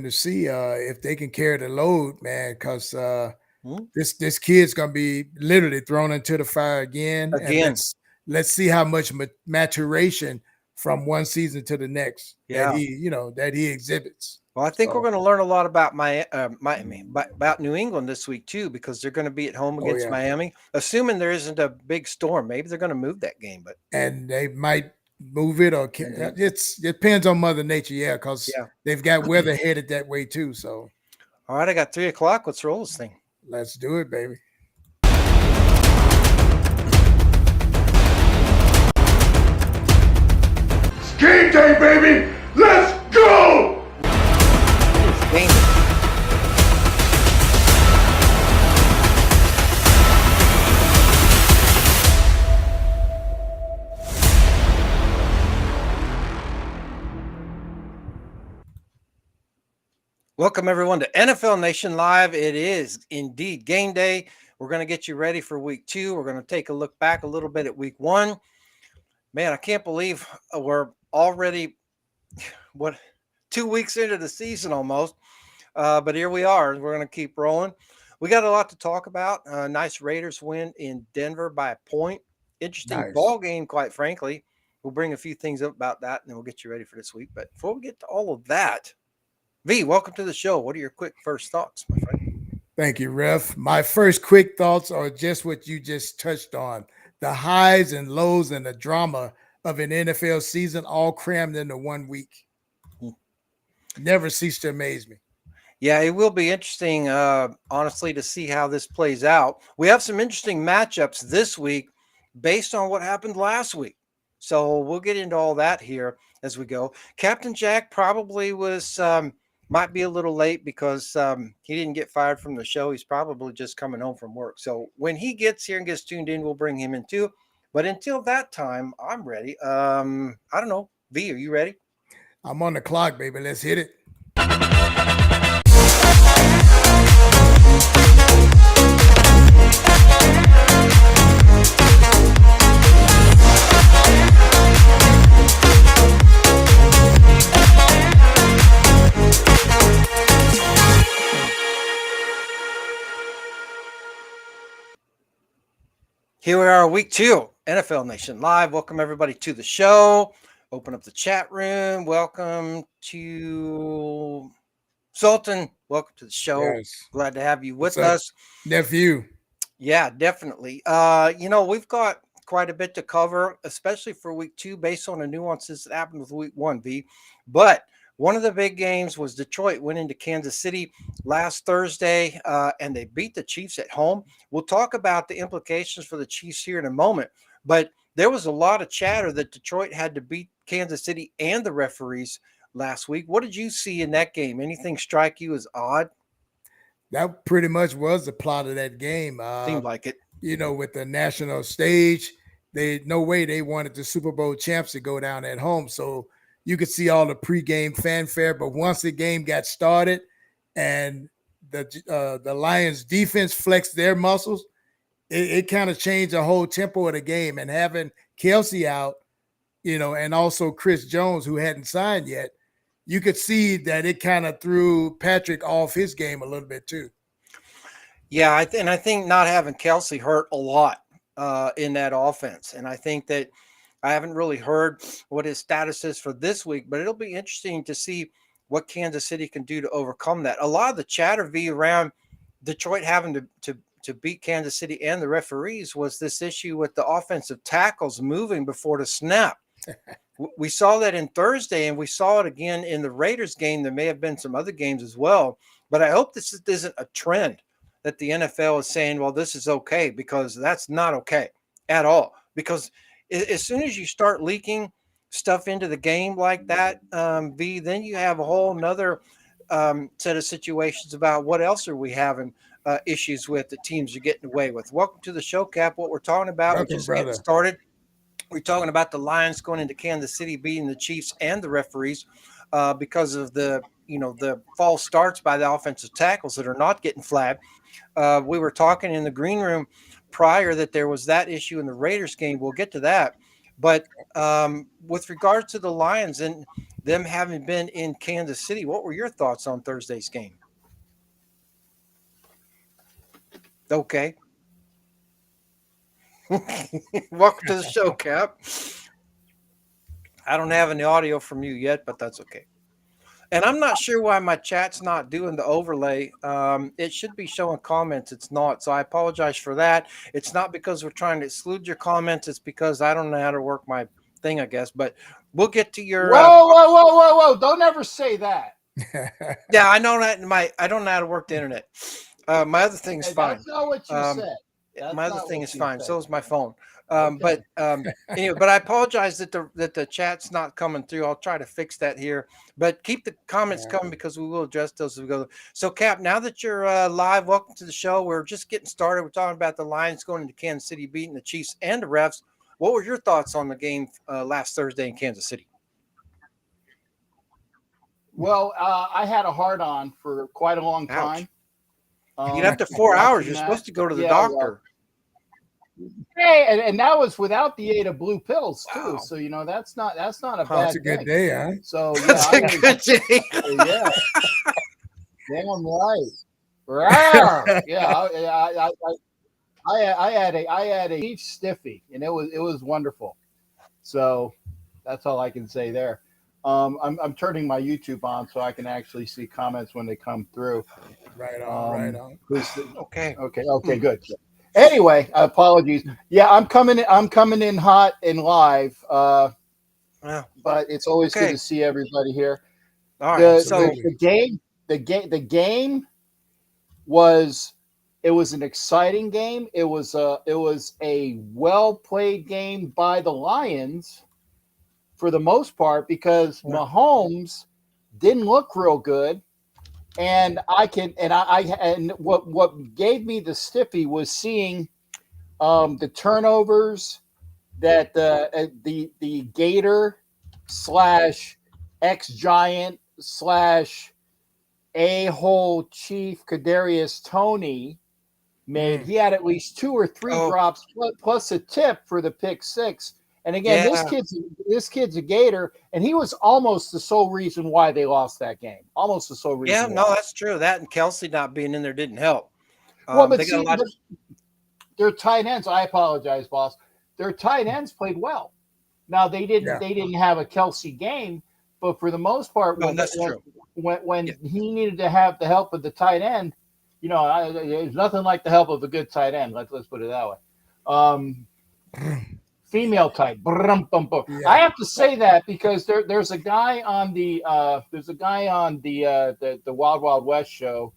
to see if they can carry the load, man, because Hmm? this kid's gonna be literally thrown into the fire again, and Again, let's see how much maturation from one season to the next that yeah. he exhibits. Well, I think we're So, going to learn a lot about Miami, about New England this week too, because they're going to be at home oh against yeah, Miami. Assuming there isn't a big storm, maybe they're going to move that game. But and they might move it or indeed, it depends on Mother Nature, yeah, because yeah. they've got weather headed that way too. So All right, I got 3 o'clock. Let's roll this thing. let's do it, baby. Game day, baby! Let's go! It is game day. Welcome everyone to NFL Nation Live. It is indeed game day. We're going to get you ready for week 2. We're going to take a look back a little bit at week 1. Man, I can't believe we're already what 2 weeks into the season almost. But here we are. We're going to keep rolling. We got a lot to talk about. Nice Raiders win in Denver by a point. Interesting Nice. ball game, quite frankly. We'll bring a few things up about that, and then we'll get you ready for this week. But before we get to all of that, V, welcome to the show. What are your quick first thoughts, my friend? Thank you, Ref. My first quick thoughts are just what you just touched on: the highs and lows and the drama of an NFL season, all crammed into 1 week. Hmm. Never cease to amaze me. Yeah, it will be interesting, honestly, to see how this plays out. We have some interesting matchups this week based on what happened last week. So we'll get into all that here as we go. Captain Jack probably was might be a little late because he didn't get fired from the show. He's probably just coming home from work. So when he gets here and gets tuned in, we'll bring him in too. But until that time, I'm ready. I don't know. V, are you ready? I'm on the clock, baby. Let's hit it. Here we are, week 2, NFL Nation Live. Welcome everybody to the show. Open up the chat room. Welcome to Sultan. Welcome to the show. Yes. Glad to have you What's with up, us. nephew? Yeah, definitely. We've got quite a bit to cover, especially for week 2, based on the nuances that happened with week 1, V. But one of the big games was Detroit went into Kansas City last Thursday, and they beat the Chiefs at home. We'll talk about the implications for the Chiefs here in a moment. But there was a lot of chatter that Detroit had to beat Kansas City and the referees last week. What did you see in that game? Anything strike you as odd? That pretty much was the plot of that game. Seemed like it. With the national stage, they no way they wanted the Super Bowl champs to go down at home. So you could see all the pregame fanfare, but once the game got started and the Lions defense flexed their muscles, it kind of changed the whole tempo of the game. And having Kelsey out, and also Chris Jones, who hadn't signed yet, you could see that it kind of threw Patrick off his game a little bit too. Yeah, and I think not having Kelsey hurt a lot in that offense. And I think that I haven't really heard what his status is for this week, but it'll be interesting to see what Kansas City can do to overcome that. A lot of the chatter V around Detroit having to beat Kansas City and the referees was this issue with the offensive tackles moving before the snap. We saw that in Thursday, and we saw it again in the Raiders game. There may have been some other games as well, but I hope this isn't a trend that the NFL is saying, well, this is okay, because that's not okay at all. Because as soon as you start leaking stuff into the game like that, V, then you have a whole nother set of situations about what else are we having issues with that teams are getting away with. Welcome to the show, Cap. What we're talking about, we're Welcome, just getting brother. started. We're talking about the Lions going into Kansas City, beating the Chiefs and the referees because of the false starts by the offensive tackles that are not getting flagged. We were talking in the green room prior that there was that issue in the Raiders game. We'll get to that. But with regards to the Lions, and them having been in Kansas City. What were your thoughts on Thursday's game? Okay. Welcome to the show, Cap. I don't have any audio from you yet, but that's okay. And I'm not sure why my chat's not doing the overlay. It should be showing comments. It's not. So I apologize for that. It's not because we're trying to exclude your comments. It's because I don't know how to work my thing, I guess. But we'll get to your. Whoa! Don't ever say that. Yeah, I know that. I don't know how to work the internet. My other thing's fine. That's not what you said. My other thing is fine. So is my phone. Okay. But anyway, but I apologize that the chat's not coming through. I'll try to fix that here. But keep the comments coming because we will address those as we go. So, Cap, now that you're live, welcome to the show. We're just getting started. We're talking about the Lions going into Kansas City, beating the Chiefs and the Refs. What were your thoughts on the game last Thursday in Kansas City? Well, I had a hard on for quite a long time. After 4 hours, you're supposed to go to the doctor. Hey, and that was without the 8 of blue pills too. Wow. So that's not a bad. That's a good day, huh? So that's a good day. Yeah, damn right. Yeah, I had a beef stiffy, and it was wonderful. So that's all I can say there. I'm turning my YouTube on so I can actually see comments when they come through. Right on. Okay, good. Anyway, apologies. Yeah, I'm coming in hot and live. But it's always good to see everybody here. All right. The game was an exciting game. It was a well played game by the Lions for the most part because Mahomes didn't look real good. And what gave me the stiffy was seeing the turnovers that the Gator / ex-Giant / a-hole Chief Kadarius Toney made. He had at least 2 or 3 drops plus a tip for the pick 6. And again, this kid's a Gator, and he was almost the sole reason why they lost that game. Almost the sole reason. Yeah, no, that's true. That and Kelsey not being in there didn't help. But their tight ends. I apologize, boss. Their tight ends played well. Now they didn't have a Kelsey game, but for the most part, when he needed to have the help of the tight end, there's nothing like the help of a good tight end. Let's put it that way. Female type. I have to say that because there's a guy on the Wild Wild West show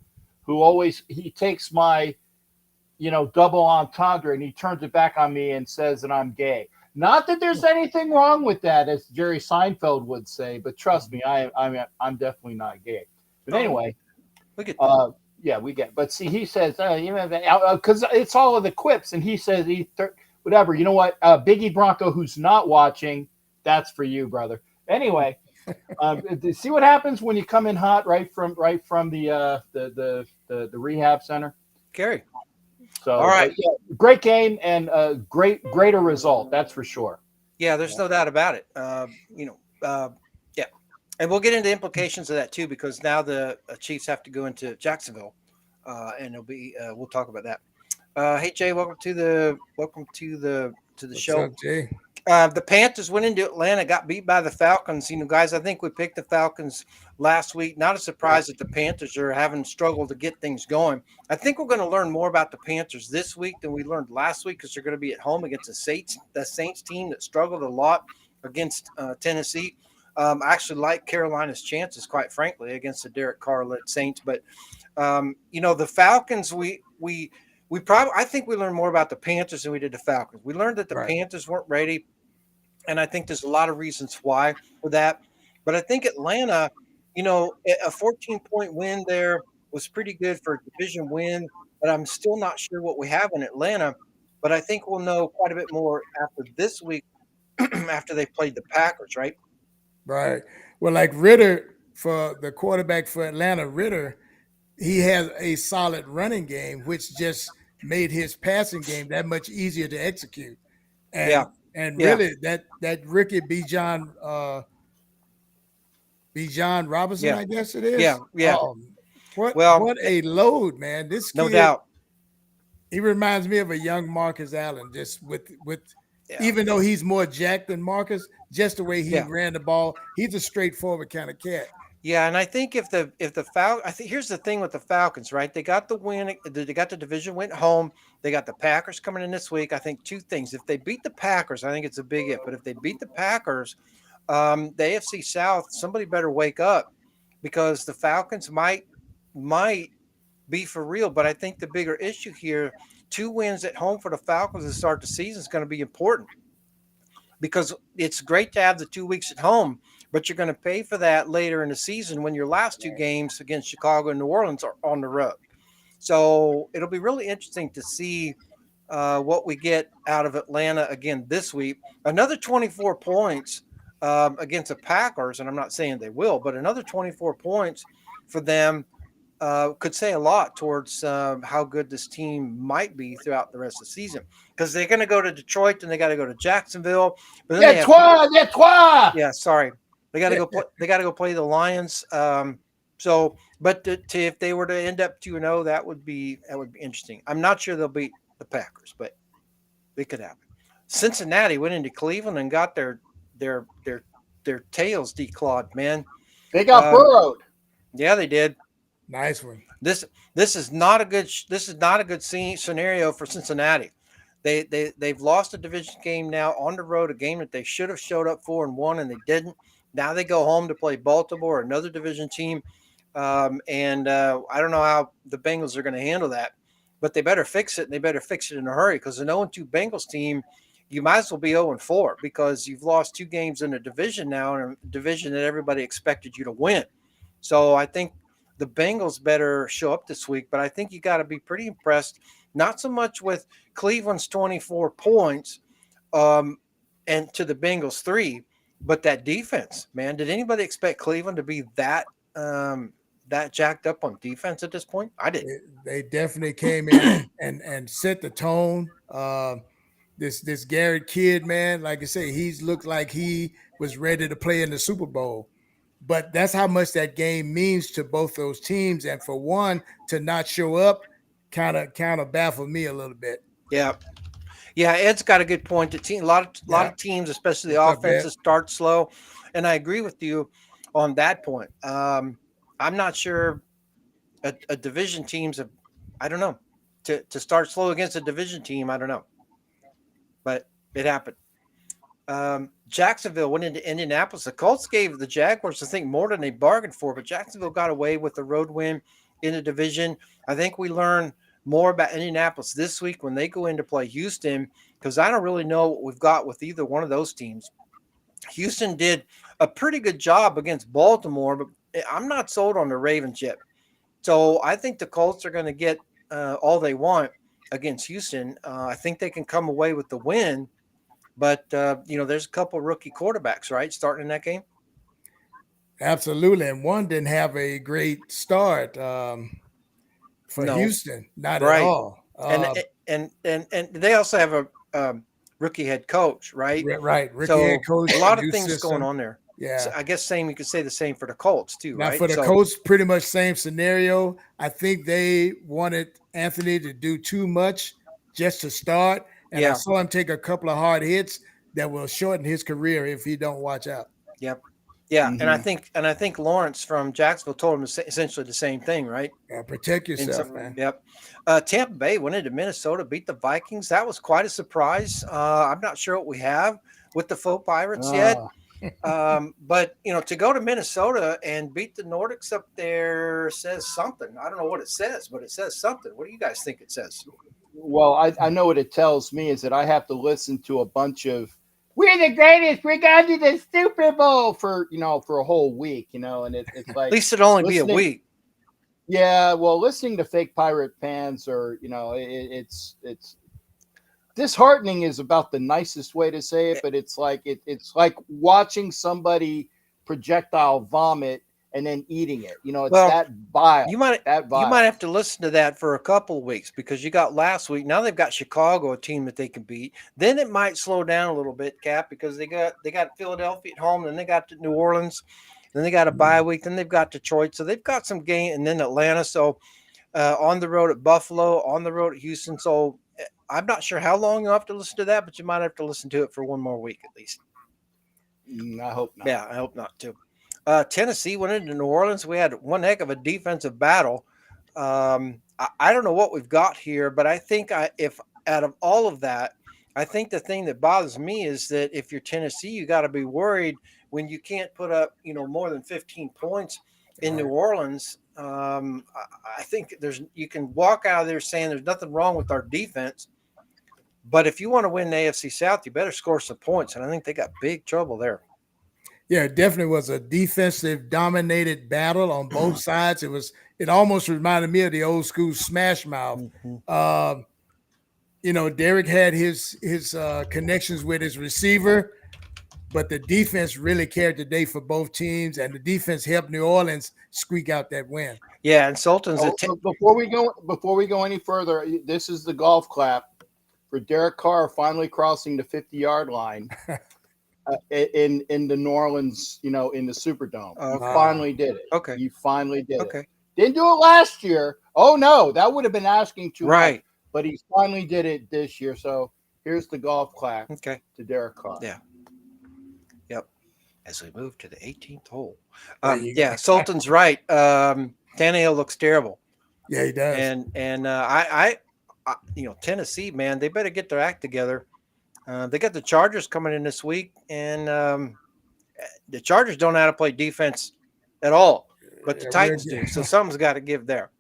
who he takes my double entendre and he turns it back on me and says that I'm gay. Not that there's anything wrong with that, as Jerry Seinfeld would say, but trust me, I'm definitely not gay. But anyway, we get but see, he says because it's all of the quips, and he says whatever. You know what? Biggie Bronco, who's not watching, that's for you, brother. Anyway, see what happens when you come in hot right from the rehab center, Gary. So, all right, great game and greater result. That's for sure. Yeah, there's no doubt about it. And we'll get into implications of that too, because now the Chiefs have to go into Jacksonville, and it'll be. We'll talk about that. Hey Jay, welcome to the show. What's up, Jay? The Panthers went into Atlanta, got beat by the Falcons. Guys, I think we picked the Falcons last week. Not a surprise that the Panthers are having struggled to get things going. I think we're going to learn more about the Panthers this week than we learned last week because they're going to be at home against the Saints team that struggled a lot against Tennessee. I actually like Carolina's chances, quite frankly, against the Derek Carr-led Saints. But the Falcons, I think we learned more about the Panthers than we did the Falcons. We learned that the Panthers weren't ready, and I think there's a lot of reasons why for that. But I think Atlanta, a 14-point win there was pretty good for a division win, but I'm still not sure what we have in Atlanta. But I think we'll know quite a bit more after this week, after they played the Packers, right? Right. Well, like Ritter, for the quarterback for Atlanta, he has a solid running game, which just made his passing game that much easier to execute. And really that Ricky Bijan Bijan Robinson, Yeah, I guess it is. yeah. Well, What a load, man! This no kid, doubt. he reminds me of a young Marcus Allen, just with Yeah, even though he's more jacked than Marcus, just the way he yeah. ran the ball, he's a straightforward kind of cat. Yeah, and I think if the I think here's the thing with the Falcons, right? They got the win, they got the division win at home. They got the Packers coming in this week. I think two things. If they beat the Packers, I think it's a big if. But if they beat the Packers, the AFC South, somebody better wake up because the Falcons might be for real. But I think the bigger issue here, two wins at home for the Falcons to start the season is going to be important because it's great to have the 2 weeks at home, but you're going to pay for that later in the season when your last two games against Chicago and New Orleans are on the road. So it'll be really interesting to see what we get out of Atlanta again this week. Another 24 points against the Packers, and I'm not saying they will, but another 24 points for them could say a lot towards how good this team might be throughout the rest of the season because they're going to go to Detroit and they got to go to Jacksonville. But then they have Detroit. sorry, they got to go. They got to go play the Lions. But if they were to end up 2-0, that would be interesting. I'm not sure they'll beat the Packers, but it could happen. Cincinnati went into Cleveland and got their tails declawed. Man, They got burrowed. Yeah, they did. Nice one. This is not a good scenario for Cincinnati. They've lost a division game now on the road, a game that they should have showed up for and won, and they didn't. Now they go home to play Baltimore, another division team, and I don't know how the Bengals are going to handle that, but they better fix it. And they better fix it in a hurry because an 0-2 Bengals team, you might as well be 0-4 because you've lost two games in a division now, in a division that everybody expected you to win. So I think the Bengals better show up this week, but I think you got to be pretty impressed, not so much with Cleveland's 24 points and to the Bengals 3, but that defense, man. Did anybody expect Cleveland to be that jacked up on defense at this point? I didn't. They definitely came in and set the tone. This Garrett kid, man, like I say, he's looked like he was ready to play in the Super Bowl. But that's how much that game means to both those teams. And for one to not show up kind of baffled me a little bit. Yeah. Yeah, Ed's got a good point. A lot of teams, especially the offenses, start slow. And I agree with you on that point. I'm not sure a division teams I don't know. To start slow against a division team, I don't know. But it happened. Jacksonville went into Indianapolis. The Colts gave the Jaguars, I think, more than they bargained for, but Jacksonville got away with the road win in the division. I think we learn more about Indianapolis this week when they go in to play Houston, because I don't really know what we've got with either one of those teams. Houston did a pretty good job against Baltimore, but I'm not sold on the Ravens yet. So I think the Colts are going to get all they want against Houston. I think they can come away with the win. But, there's a couple rookie quarterbacks, right, starting in that game? Absolutely. And one didn't have a great start for Houston. Not at all. And they also have a rookie head coach, right? Right. Rookie so head coach. A lot of things going on there. Yeah. So I guess you could say the same for the Colts, too, now, right? For the Colts, pretty much same scenario. I think they wanted Anthony to do too much just to start. And I saw him take a couple of hard hits that will shorten his career if he don't watch out. Yep. Yeah. Mm-hmm. And I think Lawrence from Jacksonville told him essentially the same thing, right? Yeah, protect yourself, man. Yep. Tampa Bay went into Minnesota, beat the Vikings. That was quite a surprise. I'm not sure what we have with the faux Pirates yet. But to go to Minnesota and beat the Nordics up there says something. I don't know what it says, but it says something. What do you guys think it says? Well, I know what it tells me is that I have to listen to a bunch of "We're the greatest, we're going to the Super Bowl" for a whole week, and it's like at least it'd only be a week. Yeah, well, listening to fake Pirate fans it's disheartening is about the nicest way to say it, but it's like watching somebody projectile vomit and then eating it. It's that vile. You might have to listen to that for a couple of weeks because you got last week. Now they've got Chicago, a team that they can beat. Then it might slow down a little bit, Cap, because they got Philadelphia at home, then they got New Orleans. Then they got a bye week. Then they've got Detroit. So they've got some game, and then Atlanta. So on the road at Buffalo, on the road at Houston. So I'm not sure how long you'll have to listen to that, but you might have to listen to it for one more week at least. I hope not. Yeah, I hope not too. Tennessee went into New Orleans. We had one heck of a defensive battle. I don't know what we've got here, but I think if out of all of that, I think the thing that bothers me is that if you're Tennessee, you got to be worried when you can't put up, more than 15 points in New Orleans. I think you can walk out of there saying there's nothing wrong with our defense, but if you want to win the AFC South, you better score some points, and I think they got big trouble there. Yeah, it definitely was a defensive dominated battle on both sides. It almost reminded me of the old school smash mouth. Derek had his connections with his receiver, but the defense really carried the day for both teams, and the defense helped New Orleans squeak out that win. Yeah, and Sultan's before we go any further, this is the golf clap for Derek Carr finally crossing the 50-yard line in the New Orleans, in the Superdome. You finally did it. Okay. You finally did it. Didn't do it last year. Oh no, that would have been asking too much. But he finally did it this year. So here's the golf clap to Derek Carr. Yeah. Yep. As we move to the 18th hole. Sultan's right. Tannehill looks terrible. Yeah, he does. And I Tennessee, man, they better get their act together. They got the Chargers coming in this week, and the Chargers don't know how to play defense at all, but the Titans do. So something's got to give there.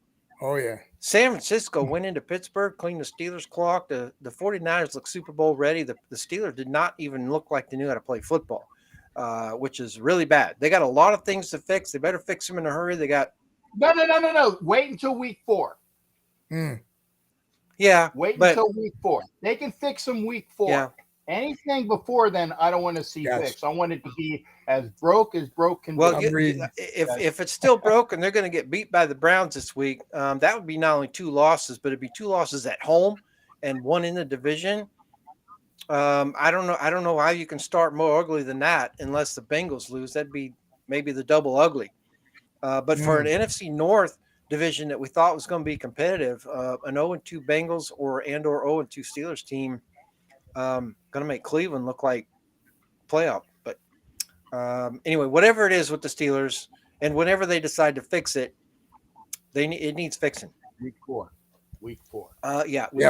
Oh, yeah. San Francisco went into Pittsburgh, cleaned the Steelers' clock. The 49ers look Super Bowl ready. The Steelers did not even look like they knew how to play football, which is really bad. They got a lot of things to fix. They better fix them in a hurry. They got no. Wait until week 4. Yeah. Wait until week 4. They can fix them week 4. Yeah. Anything before then, I don't want to see fixed. I want it to be as broke can be. Well, if it's still broken, they're going to get beat by the Browns this week. That would be not only 2 losses, but it'd be 2 losses at home and 1 in the division. I don't know how you can start more ugly than that unless the Bengals lose. That'd be maybe the double ugly. But for an NFC North division that we thought was going to be competitive, an 0-2 Bengals or 0-2 Steelers team going to make Cleveland look like playoff. But anyway, whatever it is with the Steelers, and whenever they decide to fix it, it needs fixing. Week 4. Week 4.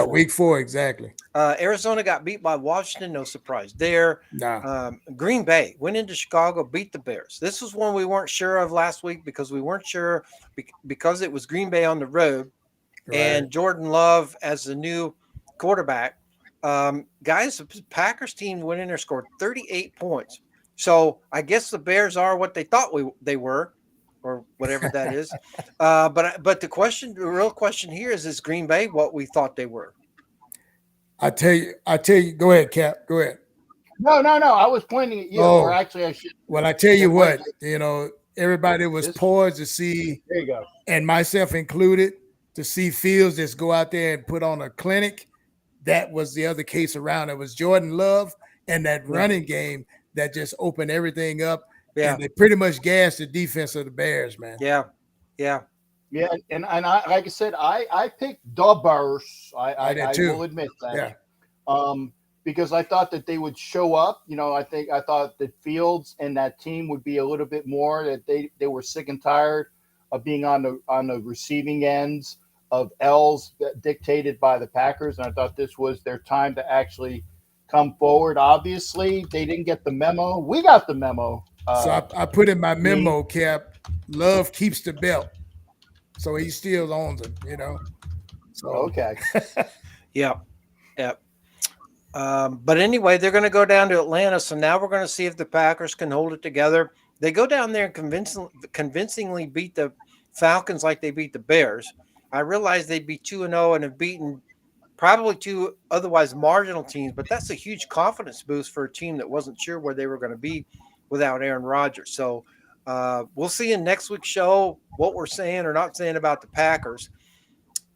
Week 4, exactly. Arizona got beat by Washington. No surprise there. Nah. Green Bay went into Chicago, beat the Bears. This was one we weren't sure of last week because we weren't sure because it was Green Bay on the road and Jordan Love as the new quarterback. Guys, the Packers team went in there, scored 38 points. So I guess the Bears are what they thought they were, or whatever that is. But the real question here is Green Bay what we thought they were? I tell you, go ahead, Cap. Go ahead. No. I was pointing at you. Or actually, I should. Well, I tell you what, everybody was poised to see, there you go, and myself included, to see Fields just go out there and put on a clinic. That was the other case around. It was Jordan Love and that running game that just opened everything up. Yeah. And they pretty much gassed the defense of the Bears, man. Yeah. And I, like I said, I picked the Bears. I will admit that. Yeah. Because I thought that they would show up. I thought that Fields and that team would be a little bit more, that they were sick and tired of being on the receiving ends of L's dictated by the Packers, and I thought this was their time to actually come forward. Obviously, they didn't get the memo. We got the memo. So I put in my memo, Cap, Love keeps the belt. So he still owns it, So okay. Yeah. But anyway, they're going to go down to Atlanta. So now we're going to see if the Packers can hold it together. They go down there and convincingly beat the Falcons like they beat the Bears. I realized they'd be 2-0 and have beaten probably 2 otherwise marginal teams, but that's a huge confidence boost for a team that wasn't sure where they were going to be without Aaron Rodgers. So we'll see in next week's show what we're saying or not saying about the Packers.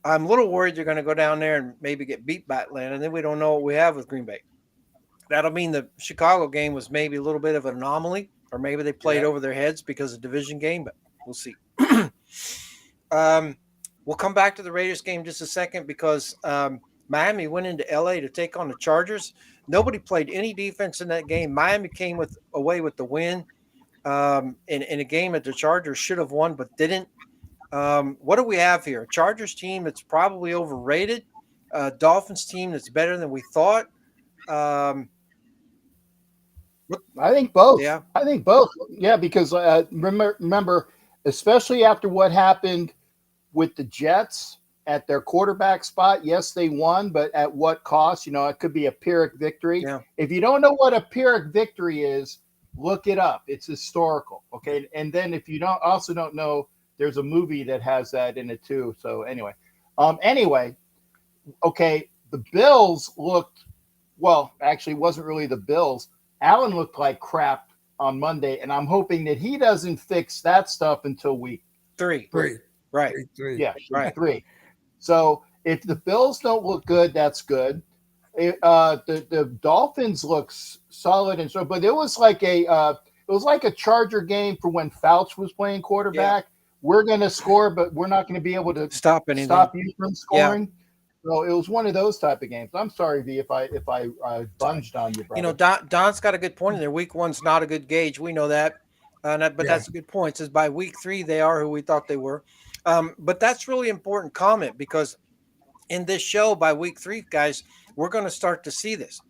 I'm a little worried they're going to go down there and maybe get beat by Atlanta, and then we don't know what we have with Green Bay. That'll mean the Chicago game was maybe a little bit of an anomaly or maybe they played Yeah. over their heads because of division game, but we'll see. We'll come back to the Raiders game in just a second because Miami went into LA to take on the Chargers. Nobody played any defense in that game. Miami came away with the win in a game that the Chargers should have won but didn't. What do we have here? A Chargers team that's probably overrated, a Dolphins team that's better than we thought. I think both. Yeah. I think both. Yeah, because remember, especially after what happened with the Jets at their quarterback spot, yes, they won, but at what cost? It could be a Pyrrhic victory. Yeah. If you don't know what a Pyrrhic victory is, look it up. It's historical. Okay. And then if you don't know, there's a movie that has that in it too. So anyway, okay. The Bills looked, well, actually it wasn't really the Bills. Allen looked like crap on Monday, and I'm hoping that he doesn't fix that stuff until week 3. Three. Right. Three. Yeah, Right. 3. So if the Bills don't look good, that's good. The Dolphins looks solid and so, but it was like a Charger game for when Fouch was playing quarterback. We're going to score, but we're not going to be able to Stop you from scoring. So it was one of those type of games. I'm sorry, V, if I bunged on you, brother. Don's got a good point in there. Week 1's not a good gauge. We know that. But that's a good point. It says by week 3, they are who we thought they were. But that's really important comment because in this show, by week 3, guys, we're going to start to see this.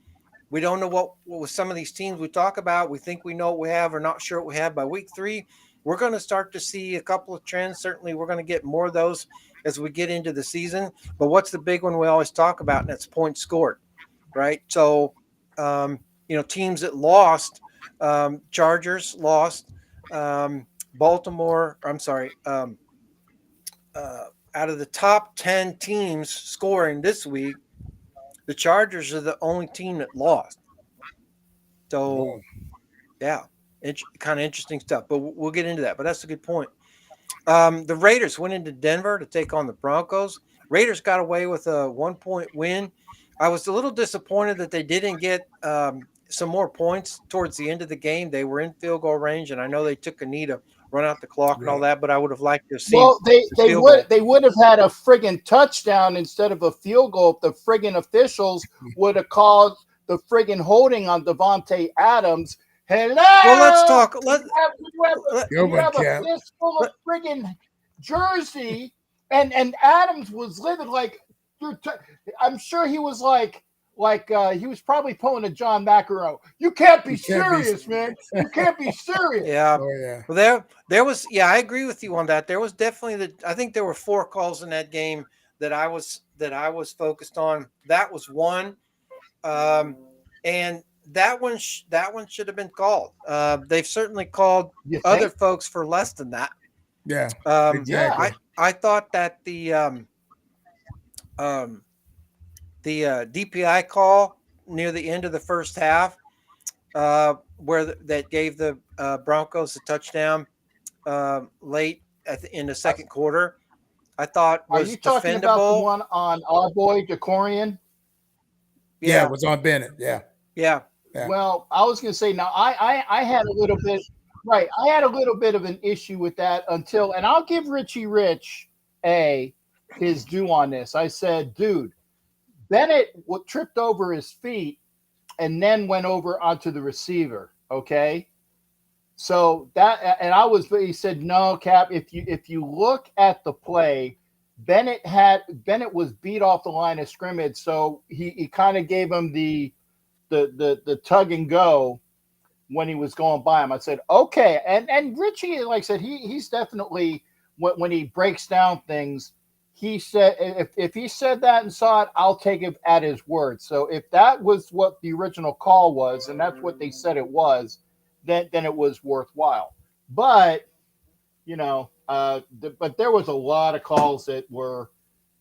We don't know what with some of these teams we talk about. We think we know what we have or not sure what we have. By week 3, we're going to start to see a couple of trends. Certainly, we're going to get more of those as we get into the season. But what's the big one we always talk about? And that's points scored, right? So, teams that lost, Chargers lost, Baltimore. I'm sorry. Out of the top 10 teams scoring this week, the Chargers are the only team that lost. So, yeah, it's kind of interesting stuff. But we'll get into that. But that's a good point. The Raiders went into Denver to take on the Broncos. Raiders got away with a 1-point win. I was a little disappointed that they didn't get some more points towards the end of the game. They were in field goal range, and I know they took a knee to run out the clock and all that, but I would have liked to have seen. Well, they would have had a friggin' touchdown instead of a field goal if the friggin' officials would have called the friggin' holding on Devontae Adams. Hello. Well, let's talk. You have a fistful of friggin' jersey, and Adams was living like. I'm sure he was like he was probably pulling a John McEnroe. You can't be serious, man. You can't be serious. Yeah. Oh, yeah. Well, there was. Yeah, I agree with you on that. There was definitely I think there were 4 calls in that game that I was focused on. That was one, and that one should have been called. They've certainly called other folks for less than that. Yeah. Exactly. I thought that the DPI call near the end of the first half, where that gave the Broncos a touchdown late in the second quarter, I thought was defendable. Are you talking about the one on our boy Jacorian? Yeah, it was on Bennett. Yeah. Well, I was going to say now I had a little bit right. I had a little bit of an issue with that until, and I'll give Richie Rich his due on this. I said, dude, Bennett tripped over his feet and then went over onto the receiver. Okay. So he said, no, Cap, if you look at the play, Bennett was beat off the line of scrimmage. So he kind of gave him the tug and go when he was going by him. I said, okay. And Richie, like I said, he's definitely, when he breaks down things, he said, if he said that and saw it, I'll take it at his word. So if that was what the original call was, and that's what they said it was, then it was worthwhile. But, but there was a lot of calls that were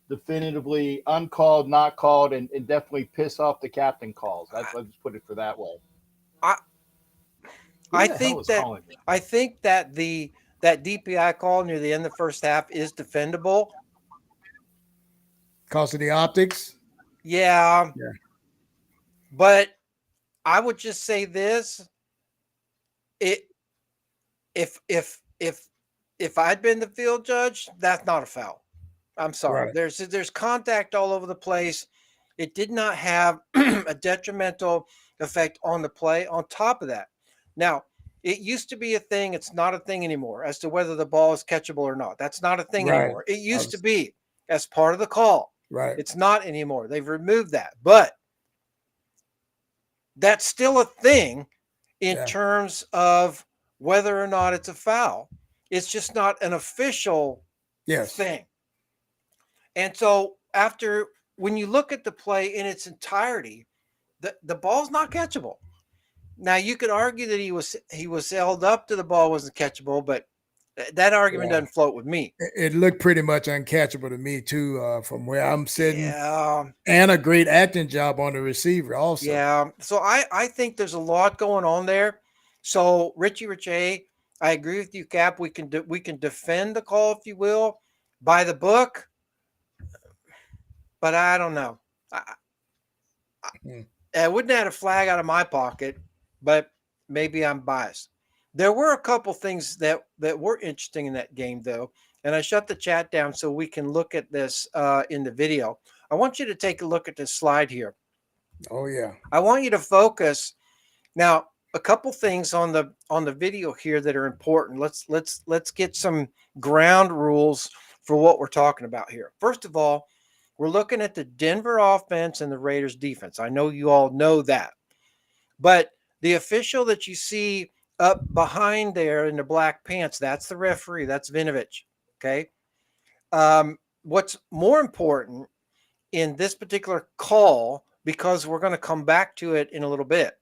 definitively uncalled, not called, and definitely piss off the captain calls. Let's put it for that way. I think that that DPI call near the end of the first half is defendable. Because of the optics? Yeah. But I would just say this. if I'd been the field judge, that's not a foul. I'm sorry. Right. There's contact all over the place. It did not have a detrimental effect on the play. On top of that, now it used to be a thing. It's not a thing anymore as to whether the ball is catchable or not. That's not a thing Right. anymore. It used to be as part of the call. Right. It's not anymore. They've removed that, but that's still a thing in terms of whether or not it's a foul. It's just not an official thing. And so when you look at the play in its entirety, the ball's not catchable. Now you could argue that he was held up to the ball wasn't catchable, but that argument doesn't float with me. It looked pretty much uncatchable to me too, from where I'm sitting. Yeah. And a great acting job on the receiver also. Yeah. So I think there's a lot going on there. So Richie Richey, I agree with you, Cap. We can defend the call, if you will, by the book. But I don't know. I wouldn't have had a flag out of my pocket, but maybe I'm biased. There were a couple things that were interesting in that game, though, and I shut the chat down so we can look at this in the video. I want you to take a look at this slide here. Oh yeah. I want you to focus now. A couple things on the video here that are important. Let's get some ground rules for what we're talking about here. First of all, we're looking at the Denver offense and the Raiders defense. I know you all know that. But the official that you see up behind there in the black pants, that's the referee. That's Vinovich. Okay. What's more important in this particular call, because we're going to come back to it in a little bit,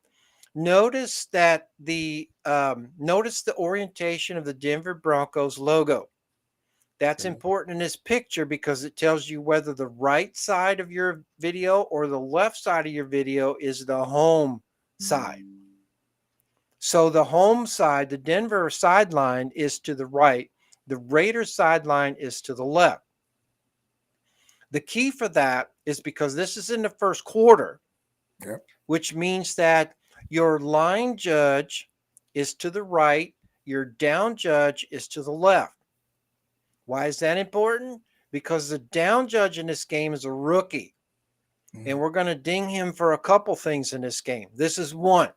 notice that notice the orientation of the Denver Broncos logo. That's important in this picture because it tells you whether the right side of your video or the left side of your video is the home side. So the home side, the Denver sideline, is to the right. The Raiders sideline is to the left. The key for that is because this is in the first quarter, which means that your line judge is to the right, your down judge is to the left. Why is that important? Because the down judge in this game is a rookie. And we're going to ding him for a couple things in this game. This is one.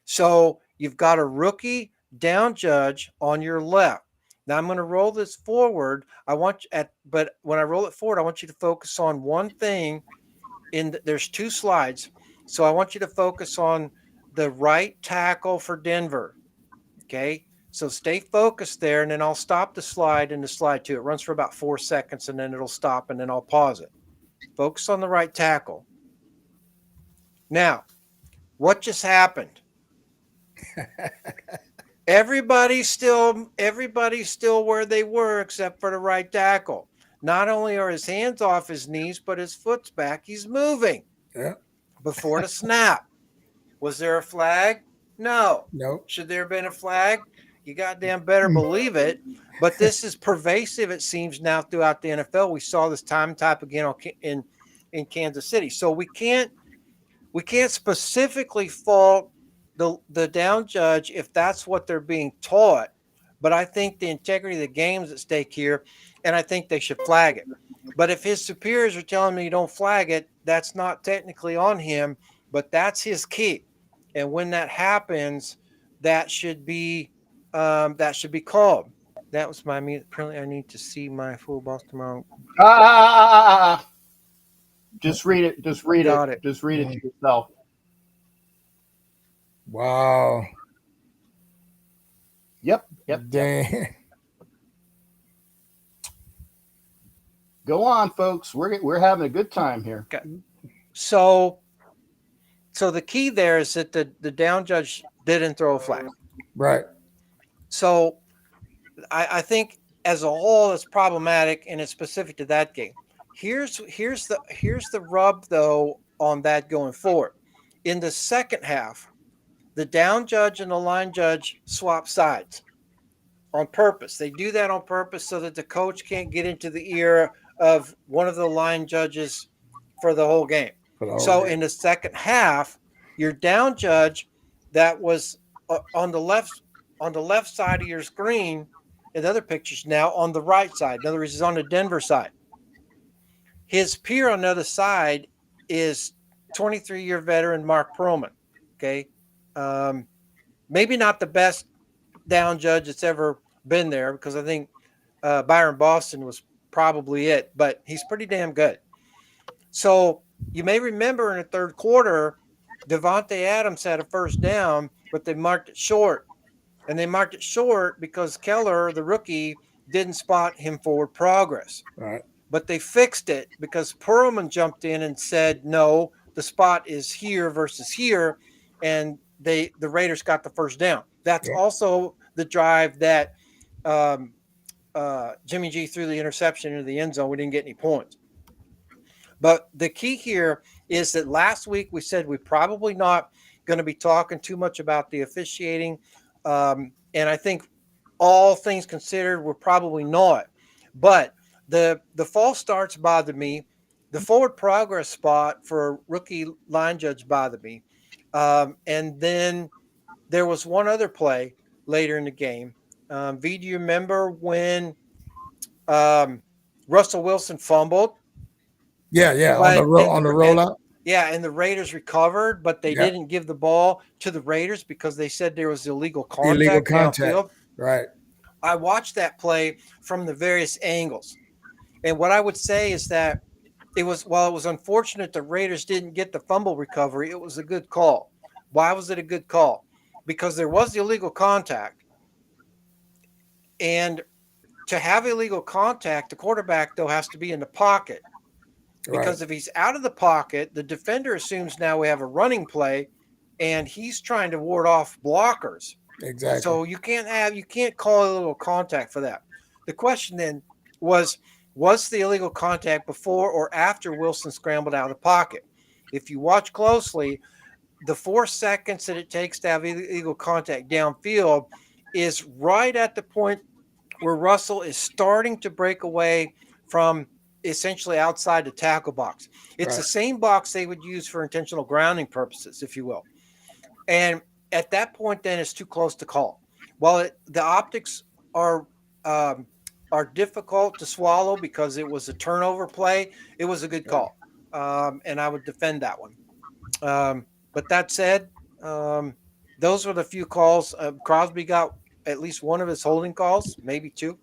So you've got a rookie down judge on your left. Now I'm going to roll this forward. But when I roll it forward, I want you to focus on one thing. There's two slides. So I want you to focus on the right tackle for Denver. Okay. So stay focused there, and then I'll stop the slide in the slide 2. It runs for about 4 seconds, and then it'll stop, and then I'll pause it. Focus on the right tackle. Now, what just happened? Everybody's still where they were except for the right tackle. Not only are his hands off his knees, but his foot's back. He's moving. Yeah. Before the snap. Was there a flag? No. No. Should there have been a flag? You goddamn better believe it. But this is pervasive, it seems, now throughout the NFL. We saw this time and time again in Kansas City. So we can't specifically fault the down judge if that's what they're being taught. But I think the integrity of the game is at stake here, and I think they should flag it. But if his superiors are telling me you don't flag it, that's not technically on him, but that's his key. And when that happens, that should be called. That was my mute. Apparently, I need to see my full boss tomorrow. Just read it. Just read it. Just read it to yourself. Wow. Yep. Dang. Go on, folks. We're having a good time here. Okay. So the key there is that the down judge didn't throw a flag. Right. So I think as a whole it's problematic, and it's specific to that game. Here's the rub though on that going forward. In the second half, the down judge and the line judge swap sides on purpose. They do that on purpose so that the coach can't get into the ear of one of the line judges for the whole game. In the second half, your down judge that was on the left on the left side of your screen, and the other pictures now on the right side. In other words, he's on the Denver side. His peer on the other side is 23-year veteran Mark Perlman. Okay. Um, Maybe not the best down judge that's ever been there, because I think Byron Boston was probably it, but he's pretty damn good. So you may remember in the third quarter, Devontae Adams had a first down, but they marked it short. And they marked it short because Keller, the rookie, didn't spot him forward progress. Right. But they fixed it because Perlman jumped in and said, no, the spot is here versus here. And the Raiders got the first down. That's also the drive that Jimmy G threw the interception into the end zone. We didn't get any points. But the key here is that last week we said we're probably not going to be talking too much about the officiating. And I think all things considered, we're probably not. But the false starts bothered me. The forward progress spot for a rookie line judge bothered me. And then there was one other play later in the game. V, do you remember when Russell Wilson fumbled? Yeah. On the rollout. And the Raiders recovered, but they didn't give the ball to the Raiders because they said there was illegal contact. Downfield. Right. I watched that play from the various angles. And what I would say is that while it was unfortunate the Raiders didn't get the fumble recovery, it was a good call. Why was it a good call? Because there was the illegal contact. And to have illegal contact, the quarterback, though, has to be in the pocket. Because if he's out of the pocket, the defender assumes now we have a running play, and he's trying to ward off blockers. Exactly. So you can't call illegal contact for that. The question then was the illegal contact before or after Wilson scrambled out of the pocket? If you watch closely, the 4 seconds that it takes to have illegal contact downfield is right at the point where Russell is starting to break away from essentially outside the tackle box. It's the same box they would use for intentional grounding purposes, if you will. And at that point, then it's too close to call. While the optics are difficult to swallow because it was a turnover play, it was a good call. And I would defend that one. But that said, those were the few calls. Crosby got at least one of his holding calls, maybe two.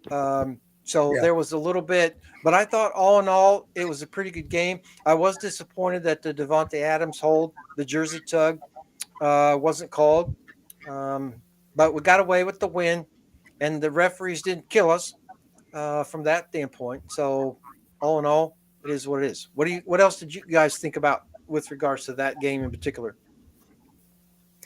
There was a little bit, but I thought all in all, it was a pretty good game. I was disappointed that the Devontae Adams hold, the jersey tug, wasn't called. But we got away with the win, and the referees didn't kill us from that standpoint. So all in all, it is what it is. What else did you guys think about with regards to that game in particular?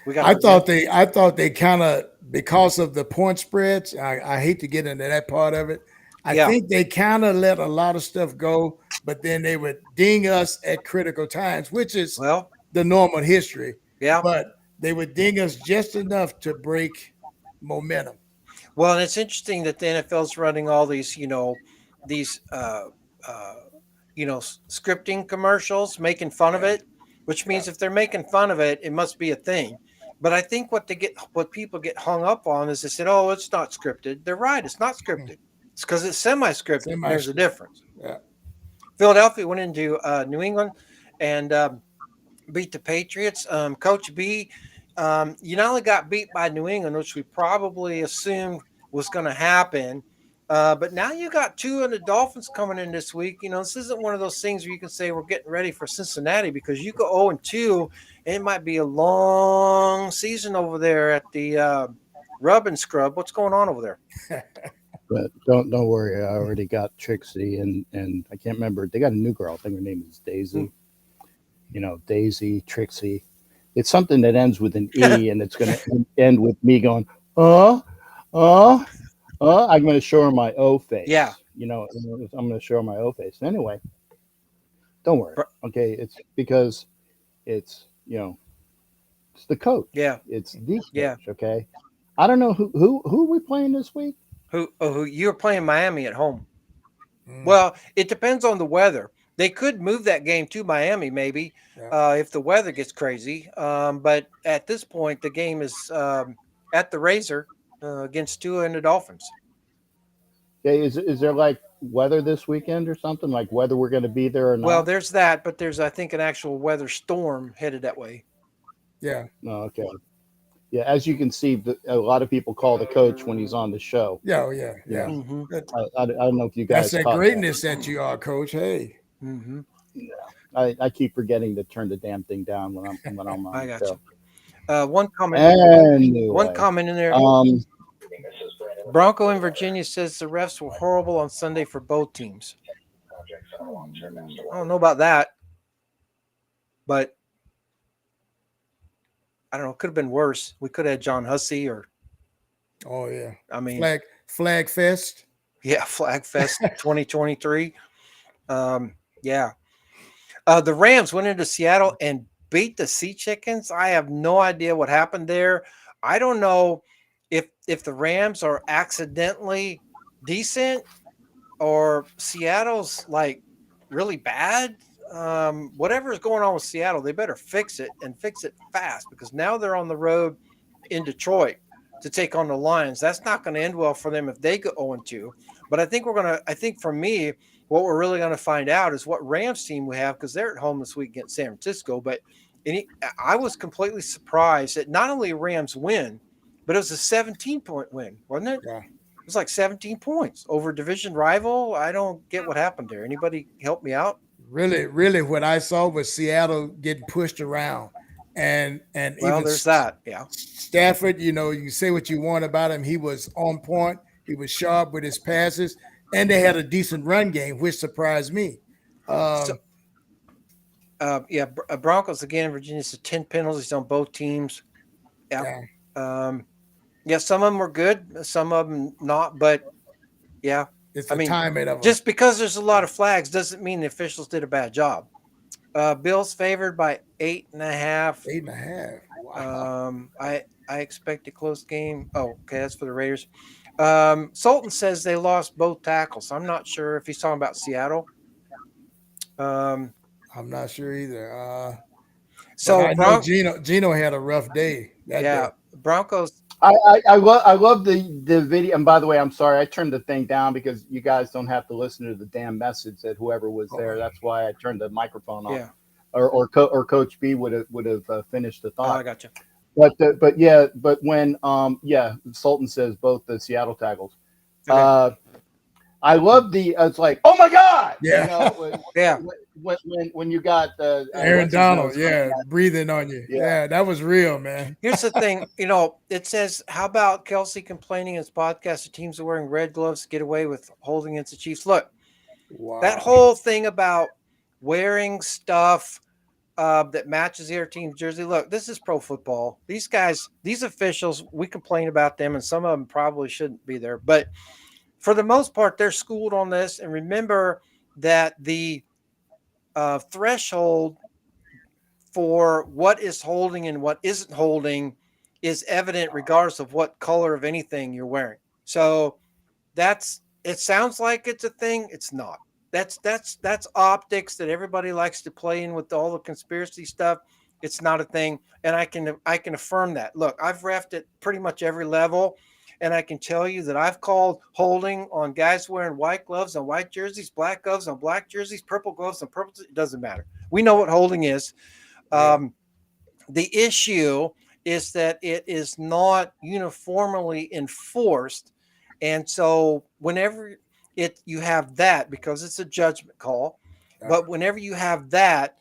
I thought they kind of, because of the point spreads, I hate to get into that part of it. I think they kind of let a lot of stuff go, but then they would ding us at critical times, which is the normal history. Yeah. But they would ding us just enough to break momentum. Well, and it's interesting that the NFL's running all these, scripting commercials, making fun of it, which means if they're making fun of it, it must be a thing. But I think what people get hung up on is they said, "Oh, it's not scripted." They're right; it's not scripted. It's because it's semi-scripted. There's a difference. Yeah. Philadelphia went into New England and beat the Patriots. Coach B, you not only got beat by New England, which we probably assumed was going to happen, but now you got two of the Dolphins coming in this week. This isn't one of those things where you can say we're getting ready for Cincinnati, because you go 0-2, and it might be a long season over there at the Rub and Scrub. What's going on over there? But don't worry, I already got Trixie and I can't remember. They got a new girl. I think her name is Daisy. Daisy, Trixie. It's something that ends with an E, and it's going to end with me going, I'm going to show her my O face. Yeah. I'm going to show her my O face. Anyway, don't worry. Okay. It's because it's the coach. Yeah. It's the coach. Okay. I don't know who are we playing this week? Who you're playing Miami at home. Well, it depends on the weather. They could move that game to Miami, maybe, if the weather gets crazy. But at this point, the game is at the Razor against Tua and the Dolphins. Okay, is there like weather this weekend or something? Like whether we're going to be there or Well, not? there's that, but there's I think an actual weather storm headed that way. Yeah. No, okay. Yeah, as you can see, a lot of people call the coach when he's on the show. Yeah. Oh, yeah. You Yeah. know, Mm-hmm. I don't know if you That's guys that caught that. greatness that you are, Coach. Hey. Mm-hmm. I keep forgetting to turn the damn thing down when I'm on I the got show. you. One comment. One Anyway, comment in there. um, Bronco in Virginia says the refs were horrible on Sunday for both teams. I don't know about that, but I don't know. It could have been worse. We could have had John Hussey or, Oh, yeah. I mean, Flag Fest. yeah, Flag Fest 2023. Yeah. The Rams went into Seattle and beat the Sea Chickens. I have no idea what happened there. I don't know if the Rams are accidentally decent or Seattle's like really bad. Whatever is going on with Seattle, they better fix it and fix it fast because now they're on the road in Detroit to take on the Lions. That's not going to end well for them if they go 0-2. But I think for me, what we're really going to find out is what Rams team we have because they're at home this week against San Francisco. But I was completely surprised that not only Rams win, but it was a 17-point win, wasn't it? Yeah. It was like 17 points over division rival. I don't get what happened there. Anybody help me out? Really, what I saw was Seattle getting pushed around, and Well, even there's that. Yeah. Stafford. You know, you say what you want about him. He was on point. He was sharp with his passes, and they had a decent run game, which surprised me. So, Broncos again. Virginia said 10 penalties on both teams. Yeah. Yeah, Yeah, some of them were good, some of them not. But yeah, it's I the mean, timing of them. just because there's a lot of flags doesn't mean the officials did a bad job. Bills favored by 8.5. 8.5. Wow. I expect a close game. Oh, okay, that's for the Raiders. Sultan says they lost both tackles. I'm not sure if he's talking about Seattle. I'm not sure either. But So I know Gino had a rough day that day. Broncos. I love the video. And by the way, I'm sorry I turned the thing down because you guys don't have to listen to the damn message that whoever was there. That's why I turned the microphone off. Yeah. Or Coach B would have finished the thought. I got you. But when Sultan says both the Seattle tackles. Okay. I love it's like, oh my God. Yeah. When you got Aaron Donald, breathing on you. Yeah. Yeah, that was real, man. Here's the thing, it says, how about Kelsey complaining in his podcast the teams are wearing red gloves to get away with holding against the Chiefs? Look, that whole thing about wearing stuff that matches the other team's jersey. Look, this is pro football. These guys, these officials, we complain about them, and some of them probably shouldn't be there. But for the most part, they're schooled on this. And remember that the threshold for what is holding and what isn't holding is evident regardless of what color of anything you're wearing. So it sounds like it's a thing. It's not. That's optics that everybody likes to play in with all the conspiracy stuff. It's not a thing. And I can affirm that. Look, I've reffed at pretty much every level. And I can tell you that I've called holding on guys wearing white gloves on white jerseys, black gloves on black jerseys, purple gloves on purple. It doesn't matter. We know what holding is. The issue is that it is not uniformly enforced. And so whenever you have that, because it's a judgment call, but whenever you have that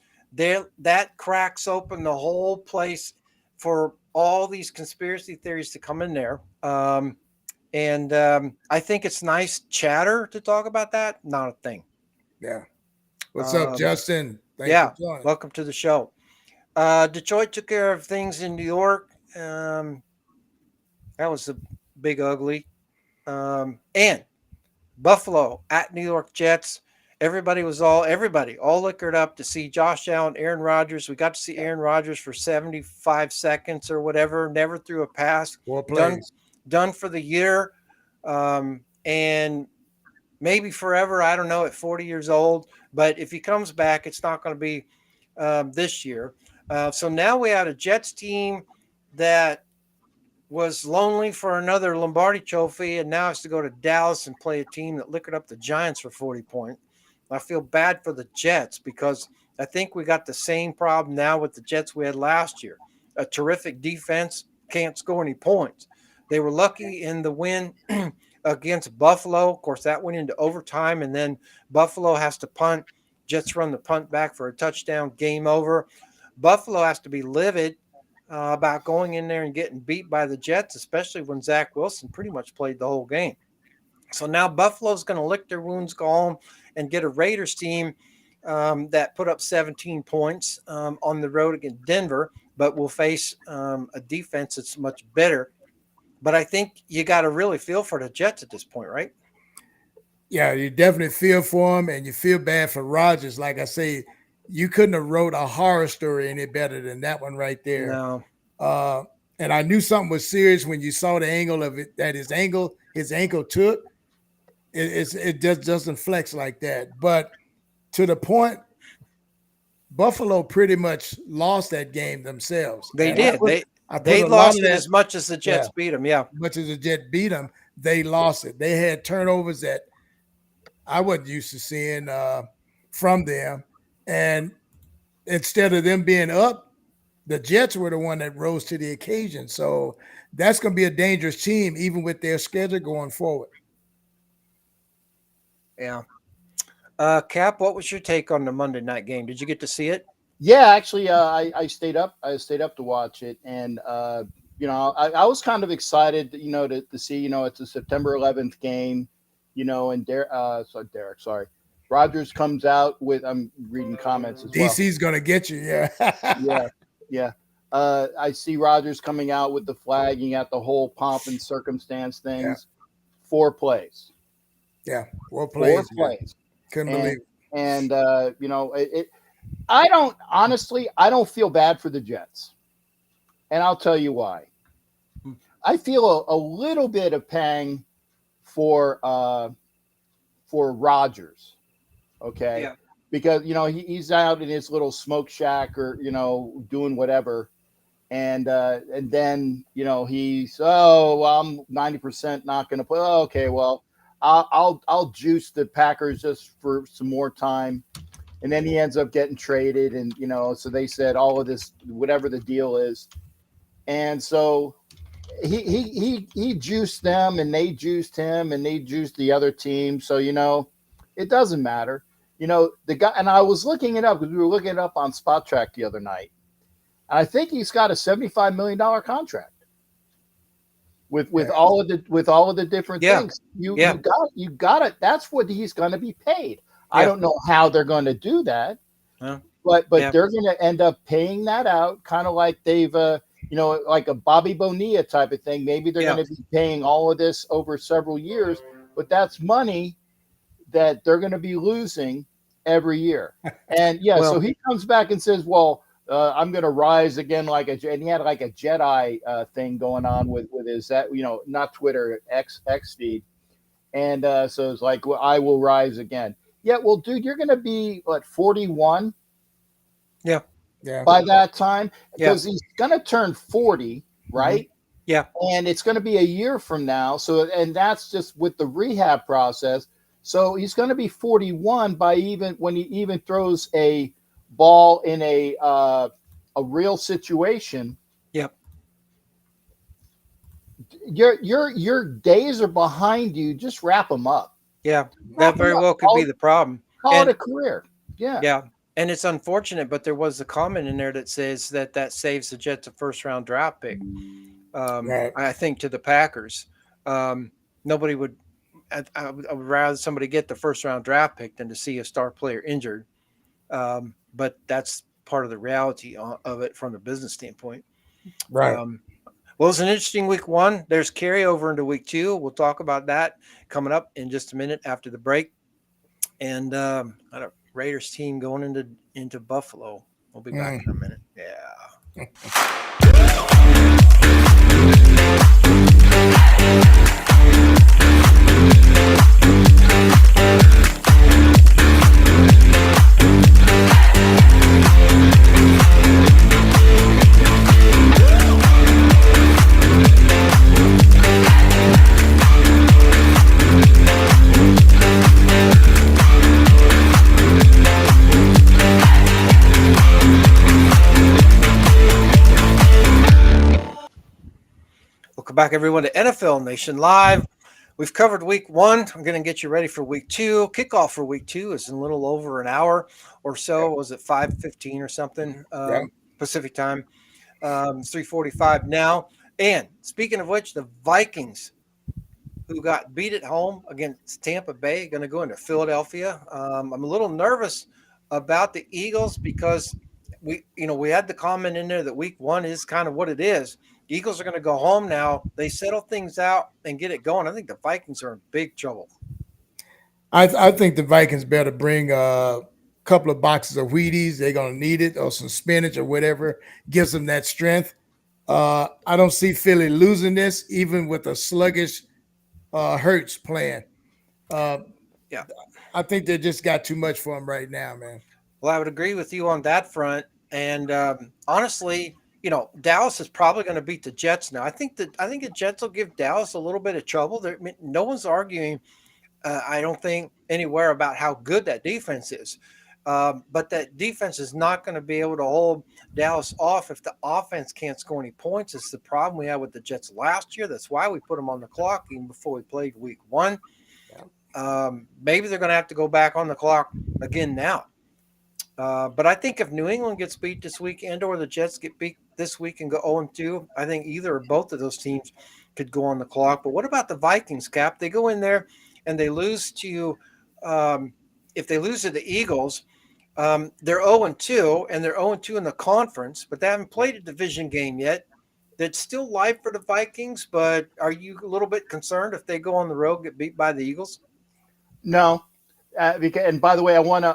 cracks open the whole place for all these conspiracy theories to come in there. I think it's nice chatter to talk about that. Not a thing. Yeah. What's up, Justin? Thanks for joining. Welcome to the show. Detroit took care of things in New York. That was a big ugly. And Buffalo at New York Jets. Everybody all liquored up to see Josh Allen, Aaron Rodgers. We got to see Aaron Rodgers for 75 seconds or whatever. Never threw a pass. Done for the year. And maybe forever. I don't know, at 40 years old. But if he comes back, it's not going to be this year. So now we had a Jets team that was lonely for another Lombardi trophy and now has to go to Dallas and play a team that liquored up the Giants for 40 points. I feel bad for the Jets because I think we got the same problem now with the Jets we had last year. A terrific defense, can't score any points. They were lucky in the win against Buffalo. Of course, that went into overtime, and then Buffalo has to punt. Jets run the punt back for a touchdown, game over. Buffalo has to be livid about going in there and getting beat by the Jets, especially when Zach Wilson pretty much played the whole game. So now Buffalo's going to lick their wounds, go home, and get a Raiders team that put up 17 points on the road against Denver, but will face a defense that's much better. But I think you got to really feel for the Jets at this point, right? Yeah, you definitely feel for him, and you feel bad for Rodgers. Like I say, you couldn't have wrote a horror story any better than that one right there. No. And I knew something was serious when you saw the angle of it, that his ankle took. It just doesn't flex like that. But to the point, Buffalo pretty much lost that game themselves. They And did. They lost it as much as the Jets beat them. Yeah. As much as the Jets beat them, they lost it. They had turnovers that I wasn't used to seeing from them. And instead of them being up, the Jets were the one that rose to the occasion. So that's going to be a dangerous team, even with their schedule going forward. Yeah. Cap, what was your take on the Monday night game? Did you get to see it? Yeah, actually, I stayed up. I stayed up to watch it, and I was kind of excited, to see, it's a September 11th game, and Derek, sorry, Rodgers comes out with. I'm reading comments as well. DC's gonna get you, yeah. yeah. I see Rodgers coming out with the flag. You got the whole pomp and circumstance things. Yeah. 4 plays. Yeah, 4 plays. 4 plays. Couldn't believe it. And I don't feel bad for the Jets. And I'll tell you why. I feel a little bit of pang for Rodgers. Okay. Yeah. Because, he's out in his little smoke shack or, doing whatever. And then, he's, I'm 90% not going to play. Oh, okay. Well, I'll juice the Packers just for some more time. And then he ends up getting traded. And, so they said all of this, whatever the deal is. And so he juiced them and they juiced him and they juiced the other team. So, it doesn't matter. The guy, and I was looking it up because we were looking it up on Spot Track the other night. And I think he's got a $75 million contract. With all of the different things, you got it. That's what he's going to be paid. Yeah. I don't know how they're going to do that, but they're going to end up paying that out, kind of like they've, like a Bobby Bonilla type of thing. Maybe they're going to be paying all of this over several years, but that's money that they're going to be losing every year. And so he comes back and says, "Well, I'm going to rise again," and he had like a Jedi thing going on with his not Twitter, X feed, and so it's like, well, I will rise again. Yeah, well, dude, you're going to be 41. Yeah. By that time, because he's going to turn 40, right? Mm-hmm. Yeah, and it's going to be a year from now. So, and that's just with the rehab process. So he's going to be 41 when he even throws a ball in a real situation. Yep. Your days are behind you. Just wrap them up. Yeah, that very well could be the problem. Call it a career. Yeah. Yeah. And it's unfortunate, but there was a comment in there that says that saves the Jets a first-round draft pick. Right. I think to the Packers. Nobody would. I would rather somebody get the first-round draft pick than to see a star player injured. But that's part of the reality of it from the business standpoint. Right. Well, it's an interesting week 1. There's carryover into week 2. We'll talk about that coming up in just a minute after the break. And a Raiders team going into Buffalo. We'll be back in a minute. Yeah. back, everyone, to NFL Nation Live. We've covered week one. I'm going to get you ready for week two. Kickoff for week two is in a little over an hour or so. Yep. Was it 5:15 or something Yep. Pacific time? It's 3:45 now. And speaking of which, the Vikings, who got beat at home against Tampa Bay, going to go into Philadelphia. I'm a little nervous about the Eagles because we had the comment in there that week one is kind of what it is. The Eagles are going to go home now. They settle things out and get it going. I think the Vikings are in big trouble. I think the Vikings better bring a couple of boxes of Wheaties. They're gonna need it, or some spinach or whatever gives them that strength. I don't see Philly losing this, even with a sluggish Hurts playing. Uh, Yeah. I think they just got too much for them right now, man. Well, I would agree with you on that front. And honestly, Dallas is probably going to beat the Jets now. I think the Jets will give Dallas a little bit of trouble. No one's arguing. I don't think anywhere about how good that defense is. But that defense is not going to be able to hold Dallas off if the offense can't score any points. It's the problem we had with the Jets last year. That's why we put them on the clock even before we played week one. Maybe they're going to have to go back on the clock again now. But I think if New England gets beat this week or the Jets get beat this week and go 0-2, I think either or both of those teams could go on the clock. But what about the Vikings, Cap? They go in there and they lose to if they lose to the Eagles, they're 0-2, and they're 0-2 in the conference, but they haven't played a division game yet. That's still live for the Vikings, but are you a little bit concerned if they go on the road, get beat by the Eagles? No, and by the way, I want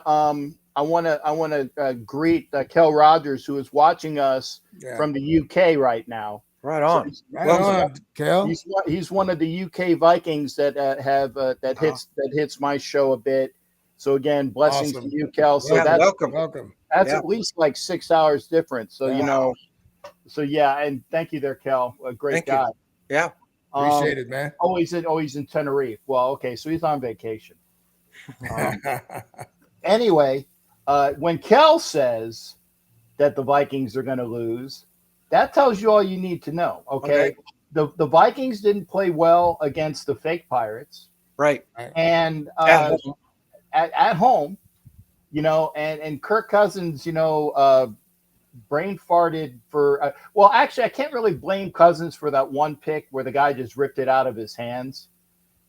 to greet Kel Rogers, who is watching us from the UK right now. Right on. So Right on, Kel. He's one of the UK Vikings that hits my show a bit. So again, blessings Awesome. to you, Kel. So welcome. That's at least like 6 hours difference. So and thank you there, Kel. A great Thank guy. you. Yeah. Appreciate it, man. Always in Tenerife. Well, okay, so he's on vacation. Anyway, when Kel says that the Vikings are going to lose, that tells you all you need to know. Okay. The Vikings didn't play well against the fake Pirates. Right. And at home, and Kirk Cousins, brain farted for actually, I can't really blame Cousins for that one pick where the guy just ripped it out of his hands.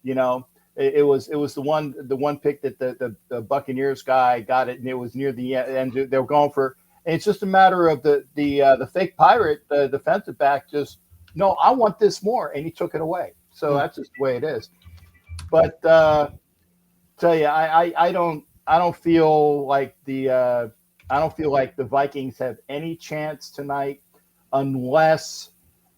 It was the one pick that the Buccaneers guy got it, and it was near the end. They were going for. And it's just a matter of the fake Pirate, the defensive back, just no, I want this more, and he took it away. So that's just the way it is. But tell you, I don't feel like the Vikings have any chance tonight unless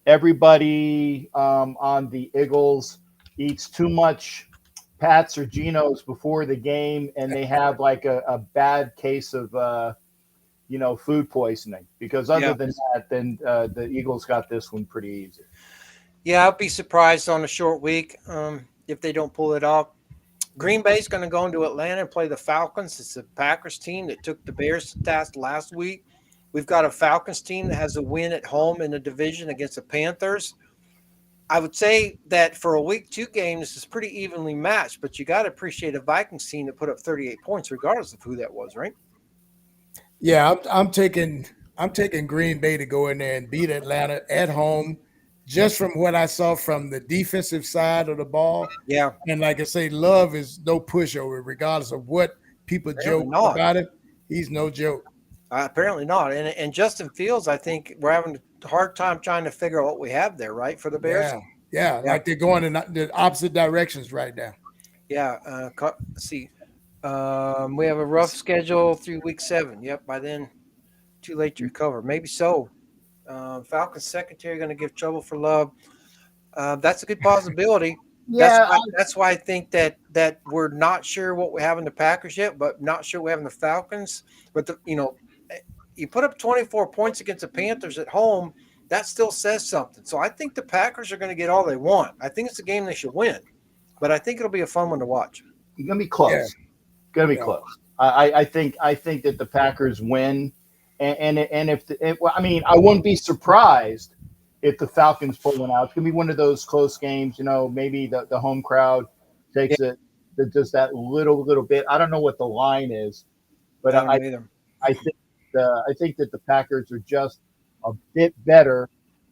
everybody on the Eagles eats too much Pats or Geno's before the game, and they have like a bad case of food poisoning. Because other than that, then the Eagles got this one pretty easy. Yeah, I'd be surprised on a short week if they don't pull it off. Green Bay's going to go into Atlanta and play the Falcons. It's a Packers team that took the Bears to task last week. We've got a Falcons team that has a win at home in the division against the Panthers. I would say that for a week 2 game, this is pretty evenly matched, but you got to appreciate a Vikings team that put up 38 points, regardless of who that was, right? Yeah, I'm taking Green Bay to go in there and beat Atlanta at home, just from what I saw from the defensive side of the ball. Yeah. And like I say, Love is no pushover, regardless of what people joke about it. He's no joke. Apparently not. And Justin Fields, I think we're having a hard time trying to figure out what we have there, right, for the Bears? Yeah. Like they're going in the opposite directions right now. Yeah. Let's see. We have a rough schedule through week 7. Yep. By then, too late to recover. Maybe so. Falcons secondary going to give trouble for Love. That's a good possibility. That's why I think that we're not sure what we have in the Packers yet, but not sure we have in the Falcons. But you put up 24 points against the Panthers at home, that still says something. So I think the Packers are going to get all they want. I think it's a game they should win, but I think it'll be a fun one to watch. It's going to be close. Yeah. Going to be close. I think that the Packers win, and I wouldn't be surprised if the Falcons pull one out. It's going to be one of those close games. Maybe the home crowd Yeah, takes it just that little bit. I don't know what the line is, but I don't know either. I think that the Packers are just a bit better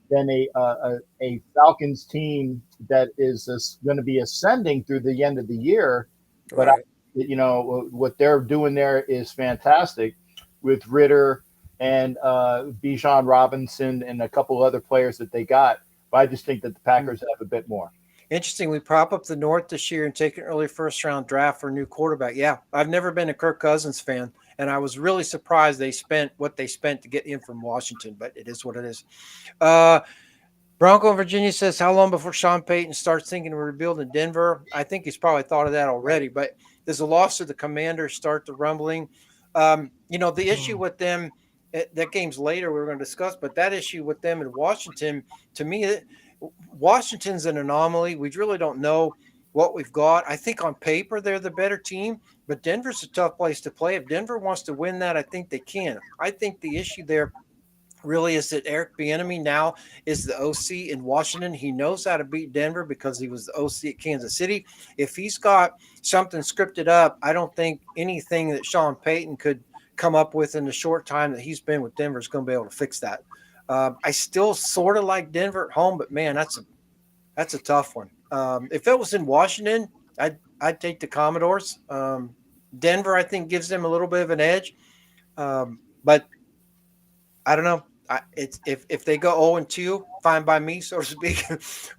than a Falcons team that is going to be ascending through the end of the year. But Right. what they're doing there is fantastic with Ritter and Bijan Robinson and a couple other players that they got. But I just think that the Packers have a bit more. Interesting. We prop up the North this year and take an early first round draft for a new quarterback. Yeah, I've never been a Kirk Cousins fan, and I was really surprised they spent what they spent to get him from Washington, but it is what it is. Bronco in Virginia says, how long before Sean Payton starts thinking of rebuilding Denver? I think he's probably thought of that already, but does the loss of the Commanders start the rumbling? The issue with them, that game's later we're going to discuss, but that issue with them in Washington, to me, Washington's an anomaly. We really don't know what we've got. I think on paper they're the better team, but Denver's a tough place to play. If Denver wants to win that, I think they can. I think the issue there really is that Eric Bieniemy now is the OC in Washington. He knows how to beat Denver because he was the OC at Kansas City. If he's got something scripted up, I don't think anything that Sean Payton could come up with in the short time that he's been with Denver is going to be able to fix that. I still sort of like Denver at home, but man, that's a tough one. If it was in Washington, I'd take the Commodores. Denver, I think, gives them a little bit of an edge, but I don't know. If they go 0-2, fine by me, so to speak.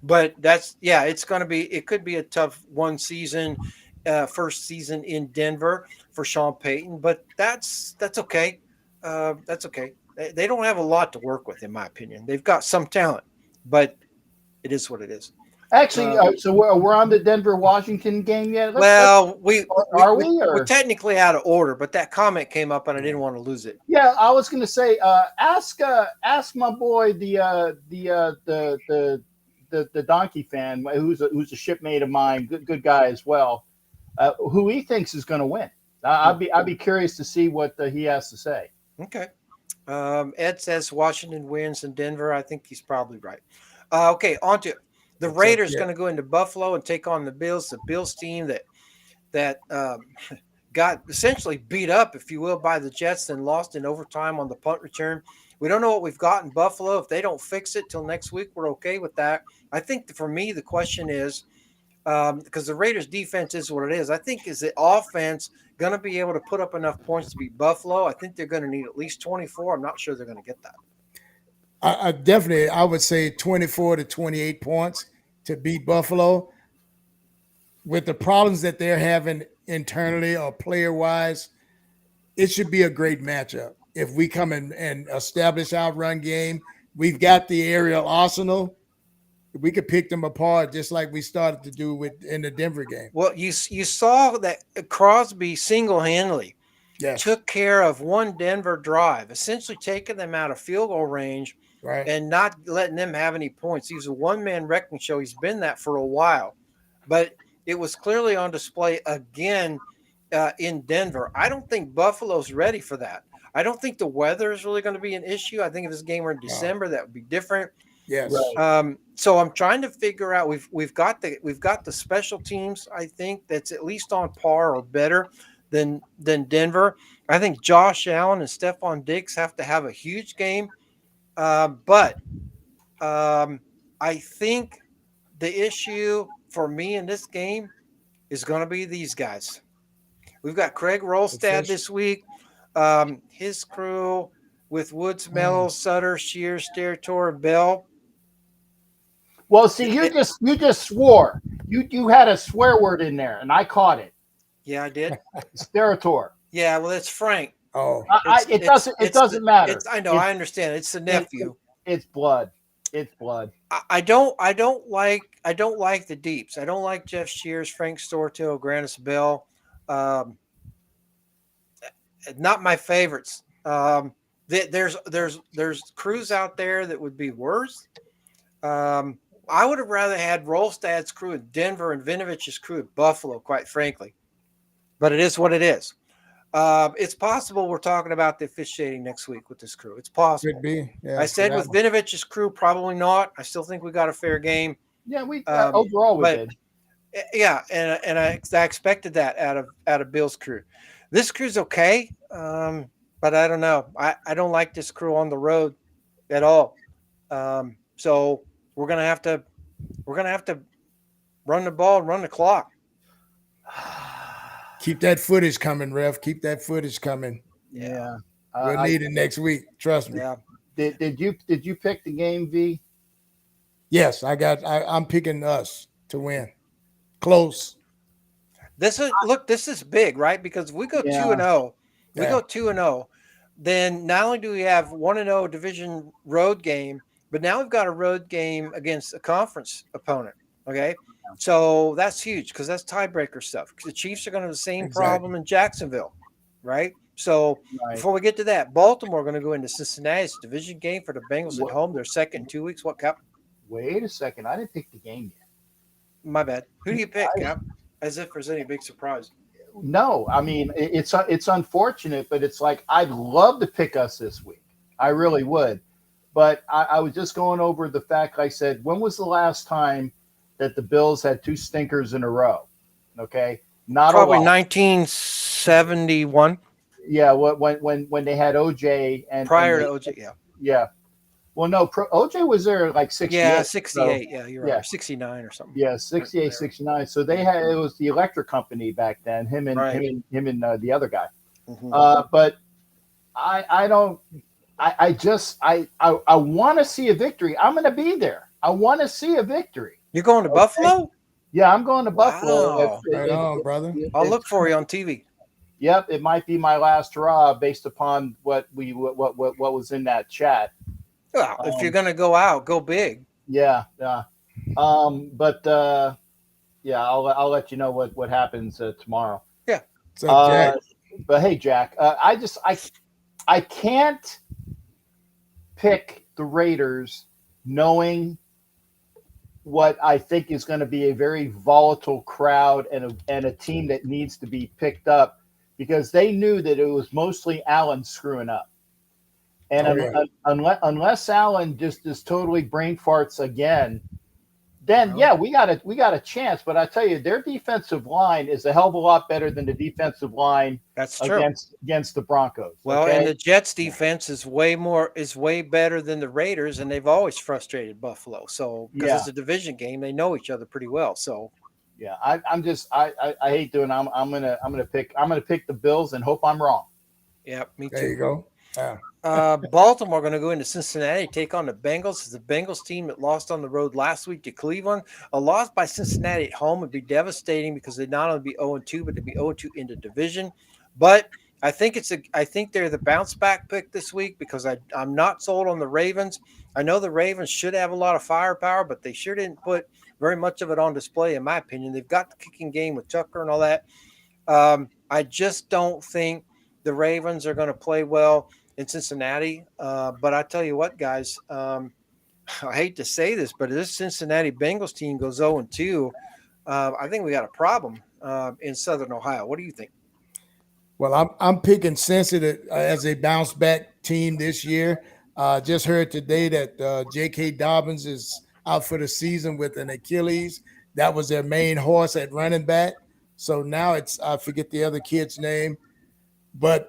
But it's going to be. It could be a tough first season in Denver for Sean Payton, but that's okay. That's okay. They don't have a lot to work with, in my opinion. They've got some talent, but it is what it is. Actually, so we're on the Denver-Washington game yet? We technically out of order, but that comment came up and I didn't want to lose it. Yeah, I was going to say, ask my boy the donkey fan who's a shipmate of mine, good guy as well, who he thinks is going to win. I'd be curious to see what he has to say. Okay. Ed says Washington wins in Denver. I think he's probably right. Okay, on to the Raiders going to go into Buffalo and take on the Bills. The Bills team that got essentially beat up, if you will, by the Jets and lost in overtime on the punt return. We don't know what we've got in Buffalo. If they don't fix it till next week, we're okay with that. I think for me, the question is, because the Raiders defense is what it is, I think is the offense going to be able to put up enough points to beat Buffalo? I think they're going to need at least 24. I'm not sure they're going to get that. I would say 24 to 28 points to beat Buffalo. With the problems that they're having internally or player-wise, it should be a great matchup. If we come in and establish our run game, we've got the aerial arsenal. We could pick them apart just like we started to do in the Denver game. Well, you saw that Crosby single-handedly took care of one Denver drive, essentially taking them out of field goal range and not letting them have any points. He's a one-man wrecking show. He's been that for a while. But it was clearly on display again in Denver. I don't think Buffalo's ready for that. I don't think the weather is really going to be an issue. I think if this game were in December, that would be different. Yes. So I'm trying to figure out. We've got the special teams. I think that's at least on par or better than Denver. I think Josh Allen and Stephon Diggs have to have a huge game. But I think the issue for me in this game is going to be these guys. We've got Craig Rolstad this week. His crew with Woods, Mello, Sutter, Shears, Steratore, Bell. Well, see, you just swore. You had a swear word in there, and I caught it. Yeah, I did. Steratore. Yeah, well, it's Frank. Oh, it doesn't matter. I know. I understand. It's the nephew. It's blood. It's blood. I don't like the deeps. I don't like Jeff Shears, Frank Stortil, Grannis Bell. Not my favorites. There's crews out there that would be worse. I would have rather had Rolstad's crew at Denver and Vinovich's crew at Buffalo, quite frankly. But it is what it is. It's possible we're talking about the officiating next week with this crew. It's possible. Could be. Yeah. I for said that with one. Vinovich's crew, probably not. I still think we got a fair game. Yeah, we Um, overall we but did. yeah, and I expected that out of Bill's crew. This crew's okay, but I don't know. I don't like this crew on the road at all. So we're gonna have to run the ball and run the clock. Keep that footage coming, Ref. Keep that footage coming. Yeah. We'll need it next week. Trust me. Yeah. Did you pick the game, V? Yes, I'm picking us to win. Close. This is big, right? Because we go Yeah. 2-0. We Yeah. go 2-0. Then not only do we have 1-0 division road game, but now we've got a road game against a conference opponent. Okay. So that's huge because that's tiebreaker stuff. The Chiefs are going to have the same Exactly. problem in Jacksonville, right? So Right. before we get to that, Baltimore are going to go into Cincinnati. It's a division game for the Bengals at home. They're second in 2 weeks. What, Cap? Wait a second. I didn't pick the game yet. My bad. Who do you pick, Cap? As if there's any big surprise. No, I mean it's unfortunate, but it's like I'd love to pick us this week. I really would. But I was just going over the fact. I said, when was the last time that the Bills had two stinkers in a row? Okay, not Probably a lot. 1971. Yeah, when they had OJ and Prior and to OJ, yeah. yeah. Well, no, OJ was there like 68. Yeah, 68. So, Yeah, you're yeah. right. 69 or something. yeah, 68, 69. So they had it was the electric company back then. Him and Right. him and the other guy. Mhm. But I don't. I want to see a victory. I'm going to be there. I want to see a victory. You're going to Buffalo? Yeah, I'm going to Buffalo. Wow. Right on, brother. I'll look for you on TV. Yep, it might be my last hurrah based upon what was in that chat. Well, if you're going to go out, go big. Yeah, yeah. But yeah, I'll let you know what happens tomorrow. Yeah. So, Jack, But hey, Jack, I can't pick the Raiders knowing what I think is going to be a very volatile crowd and a team that needs to be picked up because they knew that it was mostly Allen screwing up. And unless Allen just totally brain farts again, then yeah, we got a chance. But I tell you, their defensive line is a hell of a lot better than the defensive line That's true. against the Broncos. Well, okay? and the Jets defense is way better than the Raiders, and they've always frustrated Buffalo. So because it's a division game, they know each other pretty well. So yeah, I hate doing. I'm gonna pick the Bills and hope I'm wrong. yeah, me too. there you go. Yeah. Baltimore going to go into Cincinnati, take on the Bengals. It's the Bengals team that lost on the road last week to Cleveland. A loss by Cincinnati at home would be devastating because they'd not only be 0-2, but they'd be 0-2 in the division. But I think they're the bounce back pick this week because I'm not sold on the Ravens. I know the Ravens should have a lot of firepower, but they sure didn't put very much of it on display, in my opinion. They've got the kicking game with Tucker and all that. I just don't think the Ravens are going to play well in Cincinnati. But I tell you what, guys, I hate to say this, but if this Cincinnati Bengals team goes 0-2, I think we got a problem in Southern Ohio. What do you think? Well, I'm picking Cincinnati as a bounce back team this year. Just heard today that J.K. Dobbins is out for the season with an Achilles. That was their main horse at running back. So now I forget the other kid's name, but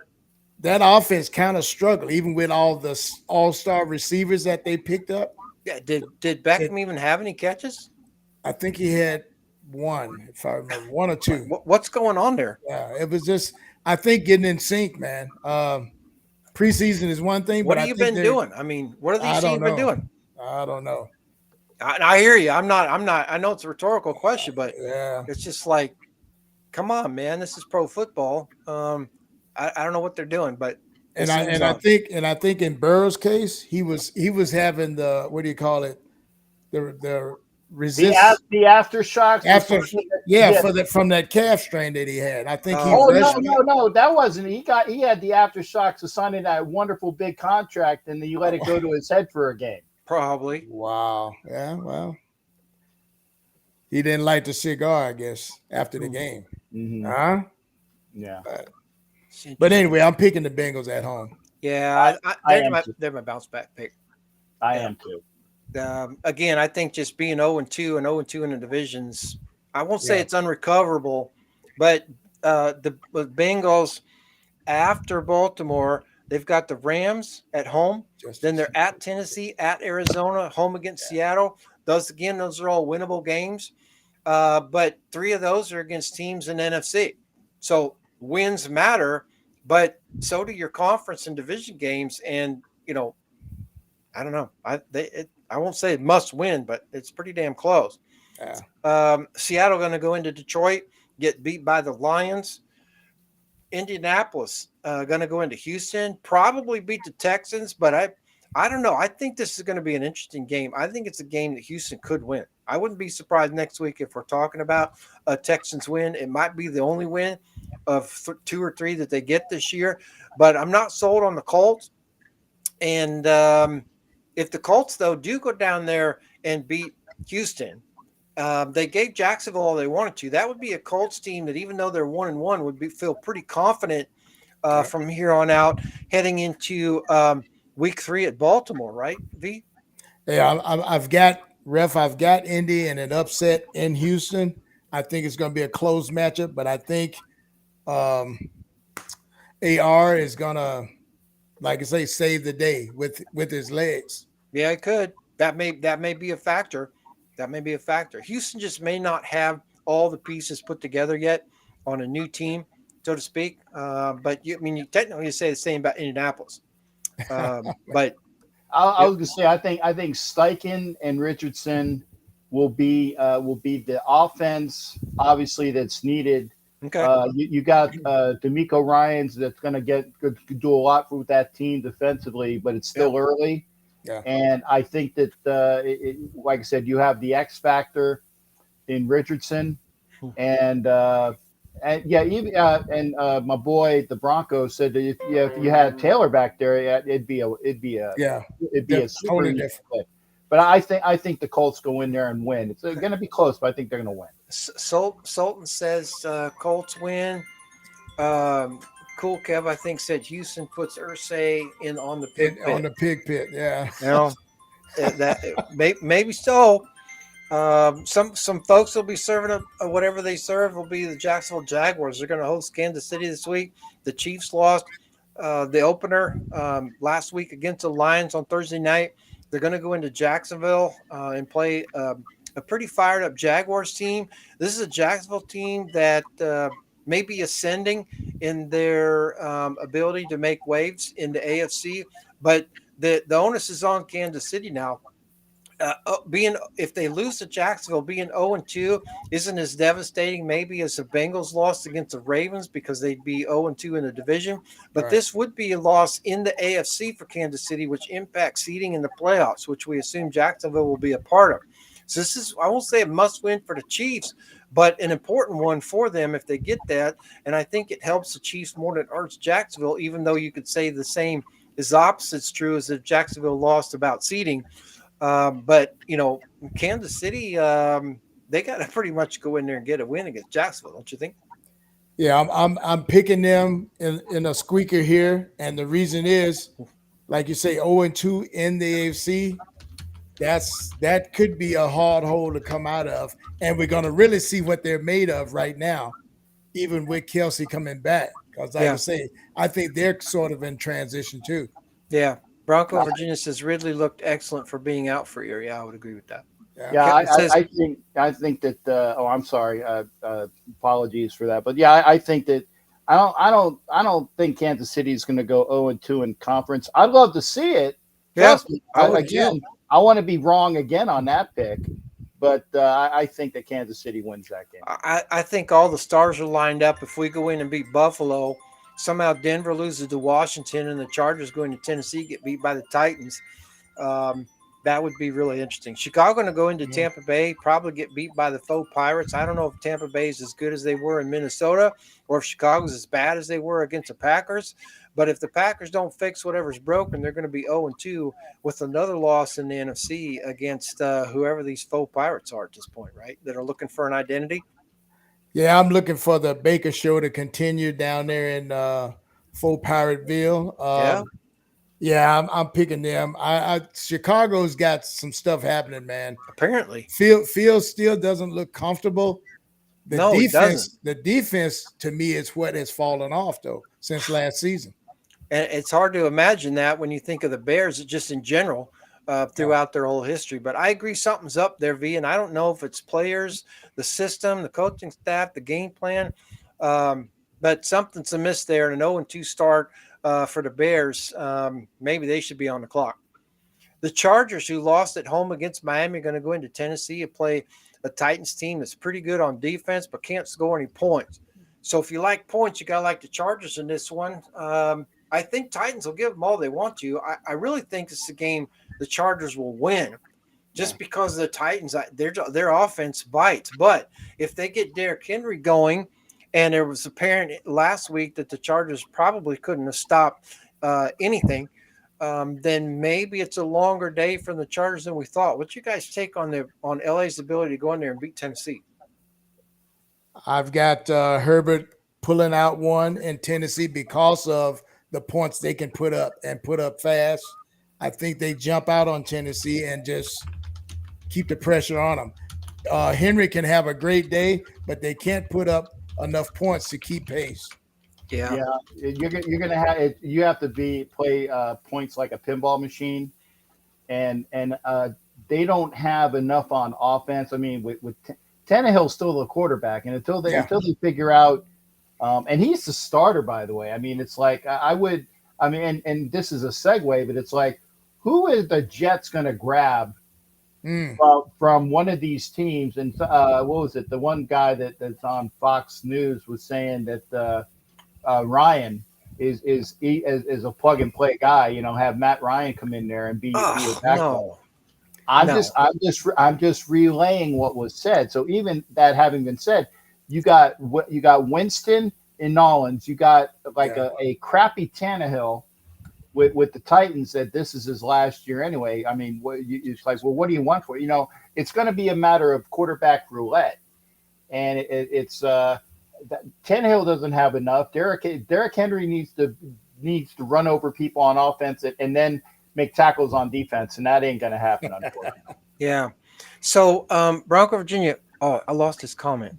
that offense kind of struggled, even with all the all-star receivers that they picked up. Yeah, did Beckham even have any catches? I think he had one, if I remember, one or two. What's going on there? Yeah, it was just, I think, getting in sync, man. Preseason is one thing, What but have you been doing? I mean, what have these teams been doing? I don't know. I hear you. I'm not. I know it's a rhetorical question, but Yeah, it's just like, come on, man. This is pro football. I don't know what they're doing, but I think in Burrow's case, he was having the, what do you call it? The resistance. The aftershocks. From that calf strain that he had. I think he. No, that wasn't. He had the aftershocks of signing that wonderful big contract, and then you let it go to his head for a game. Probably. Wow. Yeah. Well, he didn't light the cigar, I guess, after the game. Mm-hmm. Huh? Yeah. It's But interesting. anyway, I'm picking the Bengals at home. Yeah, I am too. they're my bounce back pick. I Yeah. am too. Again, I think just being 0-2 and 0-2 in the divisions, I won't say Yeah, it's unrecoverable, but the Bengals after Baltimore, they've got the Rams at home. Then Justice. they're at Tennessee, at Arizona, home against Seattle. Those are all winnable games. But three of those are against teams in NFC. So wins matter, but so do your conference and division games. And I don't know. I won't say it must win, but it's pretty damn close. Yeah, Seattle going to go into Detroit, get beat by the Lions. Indianapolis going to go into Houston, probably beat the Texans, but I don't know. I think this is going to be an interesting game. I think it's a game that Houston could win. I wouldn't be surprised next week if we're talking about a Texans win. It might be the only win of two or three that they get this year, but I'm not sold on the Colts. And if the Colts, though, do go down there and beat Houston, they gave Jacksonville all they wanted to. That would be a Colts team that, even though they're 1-1, feel pretty confident yeah. from here on out, heading into week 3 at Baltimore, right? V. Yeah, I've got Indy and an upset in Houston. I think it's going to be a close matchup, but I think um, AR is gonna, like I say, save the day with his legs. Yeah, it could. That may be a factor. That may be a factor. Houston just may not have all the pieces put together yet on a new team, so to speak. But you technically say the same about Indianapolis. But I yep, was gonna say I think Steichen and Richardson will be the offense obviously that's needed. okay, You got D'Amico Ryans that's going to could do a lot with that team defensively, but it's yep, still early. Yeah, And I think that, like I said, you have the X factor in Richardson, and yeah, even, and my boy the Broncos said that if you had Taylor back there, yeah, yeah, it'd be a super totally easy different. pick. But I think the Colts go in there and win. It's going to be close, but I think they're going to win. Sultan says Colts win. Um, cool Kev, I think, said Houston puts Ursay in on the pig On pit. the pig pit. Yeah, You know maybe so. Some folks will be serving up whatever they serve. Will be the Jacksonville Jaguars. They're going to host Kansas City this week. The Chiefs lost the opener last week against the Lions on Thursday night. They're going to go into Jacksonville and play a pretty fired up Jaguars team. This is a Jacksonville team that may be ascending in their ability to make waves in the AFC, but the onus is on Kansas City now. Being if they lose to Jacksonville, being 0-2 isn't as devastating maybe as the Bengals lost against the Ravens because they'd be 0-2 in the division. But right. this would be a loss in the AFC for Kansas City, which impacts seeding in the playoffs, which we assume Jacksonville will be a part of. So this is, I won't say a must win for the Chiefs, but an important one for them if they get that. And I think it helps the Chiefs more than it hurts Jacksonville, even though you could say the same is opposite's true as if Jacksonville lost about seeding. But Kansas City, they got to pretty much go in there and get a win against Jacksonville, don't you think? Yeah, I'm picking them in a squeaker here, and the reason is, like you say, 0-2 in the AFC. That could be a hard hole to come out of, and we're gonna really see what they're made of right now, even with Kelsey coming back. Because, like I Yeah, say, I think they're sort of in transition too. yeah. Bronco Virginia says Ridley looked excellent for being out for a year. Yeah, I would agree with that. Yeah, Yeah, It says, I think that. Oh, I'm sorry. Apologies for that, but yeah, I think that I don't think Kansas City is going to go 0-2 in conference. I'd love to see it. yeah, Trust me. I would Again, too. I want to be wrong again on that pick, but I think that Kansas City wins that game. I think all the stars are lined up. If we go in and beat Buffalo, somehow Denver loses to Washington, and the Chargers go into Tennessee, get beat by the Titans. Um, that would be really interesting. Chicago going to go into Mhm. Tampa Bay, probably get beat by the faux Pirates. I don't know if Tampa Bay is as good as they were in Minnesota or if Chicago's as bad as they were against the Packers. But if the Packers don't fix whatever's broken, they're going to be 0-2 with another loss in the NFC against whoever these faux Pirates are at this point, right? That are looking for an identity. Yeah, I'm looking for the Baker show to continue down there in for Piratville. Yeah, Yeah, I'm picking them. Chicago's got some stuff happening, man. apparently. Field still doesn't look comfortable. No, it doesn't. The defense to me is what has fallen off though since last season. And it's hard to imagine that when you think of the Bears, just in general, Yeah. throughout their whole history. But I agree, something's up there, V. And I don't know if it's players, the system, the coaching staff, the game plan, um, but something's amiss there. And an 0-2 start for the Bears, maybe they should be on the clock. The Chargers, who lost at home against Miami, are going to go into Tennessee and play a Titans team that's pretty good on defense, but can't score any points. So if you like points, you got to like the Chargers in this one. I think Titans will give them all they want to. I really think this is a game the Chargers will win just because of the Titans. Their offense bites. But if they get Derrick Henry going, and it was apparent last week that the Chargers probably couldn't have stopped anything, then maybe it's a longer day for the Chargers than we thought. What's you guys take on LA's ability to go in there and beat Tennessee? I've got Herbert pulling out one in Tennessee because of the points they can put up and put up fast. I think they jump out on Tennessee and just keep the pressure on them. Henry can have a great day, but they can't put up enough points to keep pace. Yeah. You're gonna have it. You have to play points like a pinball machine, and they don't have enough on offense. I mean, with Tannehill's still the quarterback, and until they figure out, and he's the starter, by the way. I mean, it's like and this is a segue, but it's like, who is the Jets going to grab from one of these teams? And what was it? The one guy that's on Fox News was saying that Ryan is a plug and play guy. You know, have Matt Ryan come in there and be a backbone. I'm just relaying what was said. So even that having been said, you got Winston and Nollins. You got like a crappy Tannehill with the Titans that this is his last year anyway. I mean, it's like, well, what do you want for it? You know, it's going to be a matter of quarterback roulette, and it's Tannehill doesn't have enough. Derrick Henry needs to run over people on offense and then make tackles on defense, and that ain't going to happen, unfortunately. Yeah. So Bronco Virginia. Oh, I lost his comment.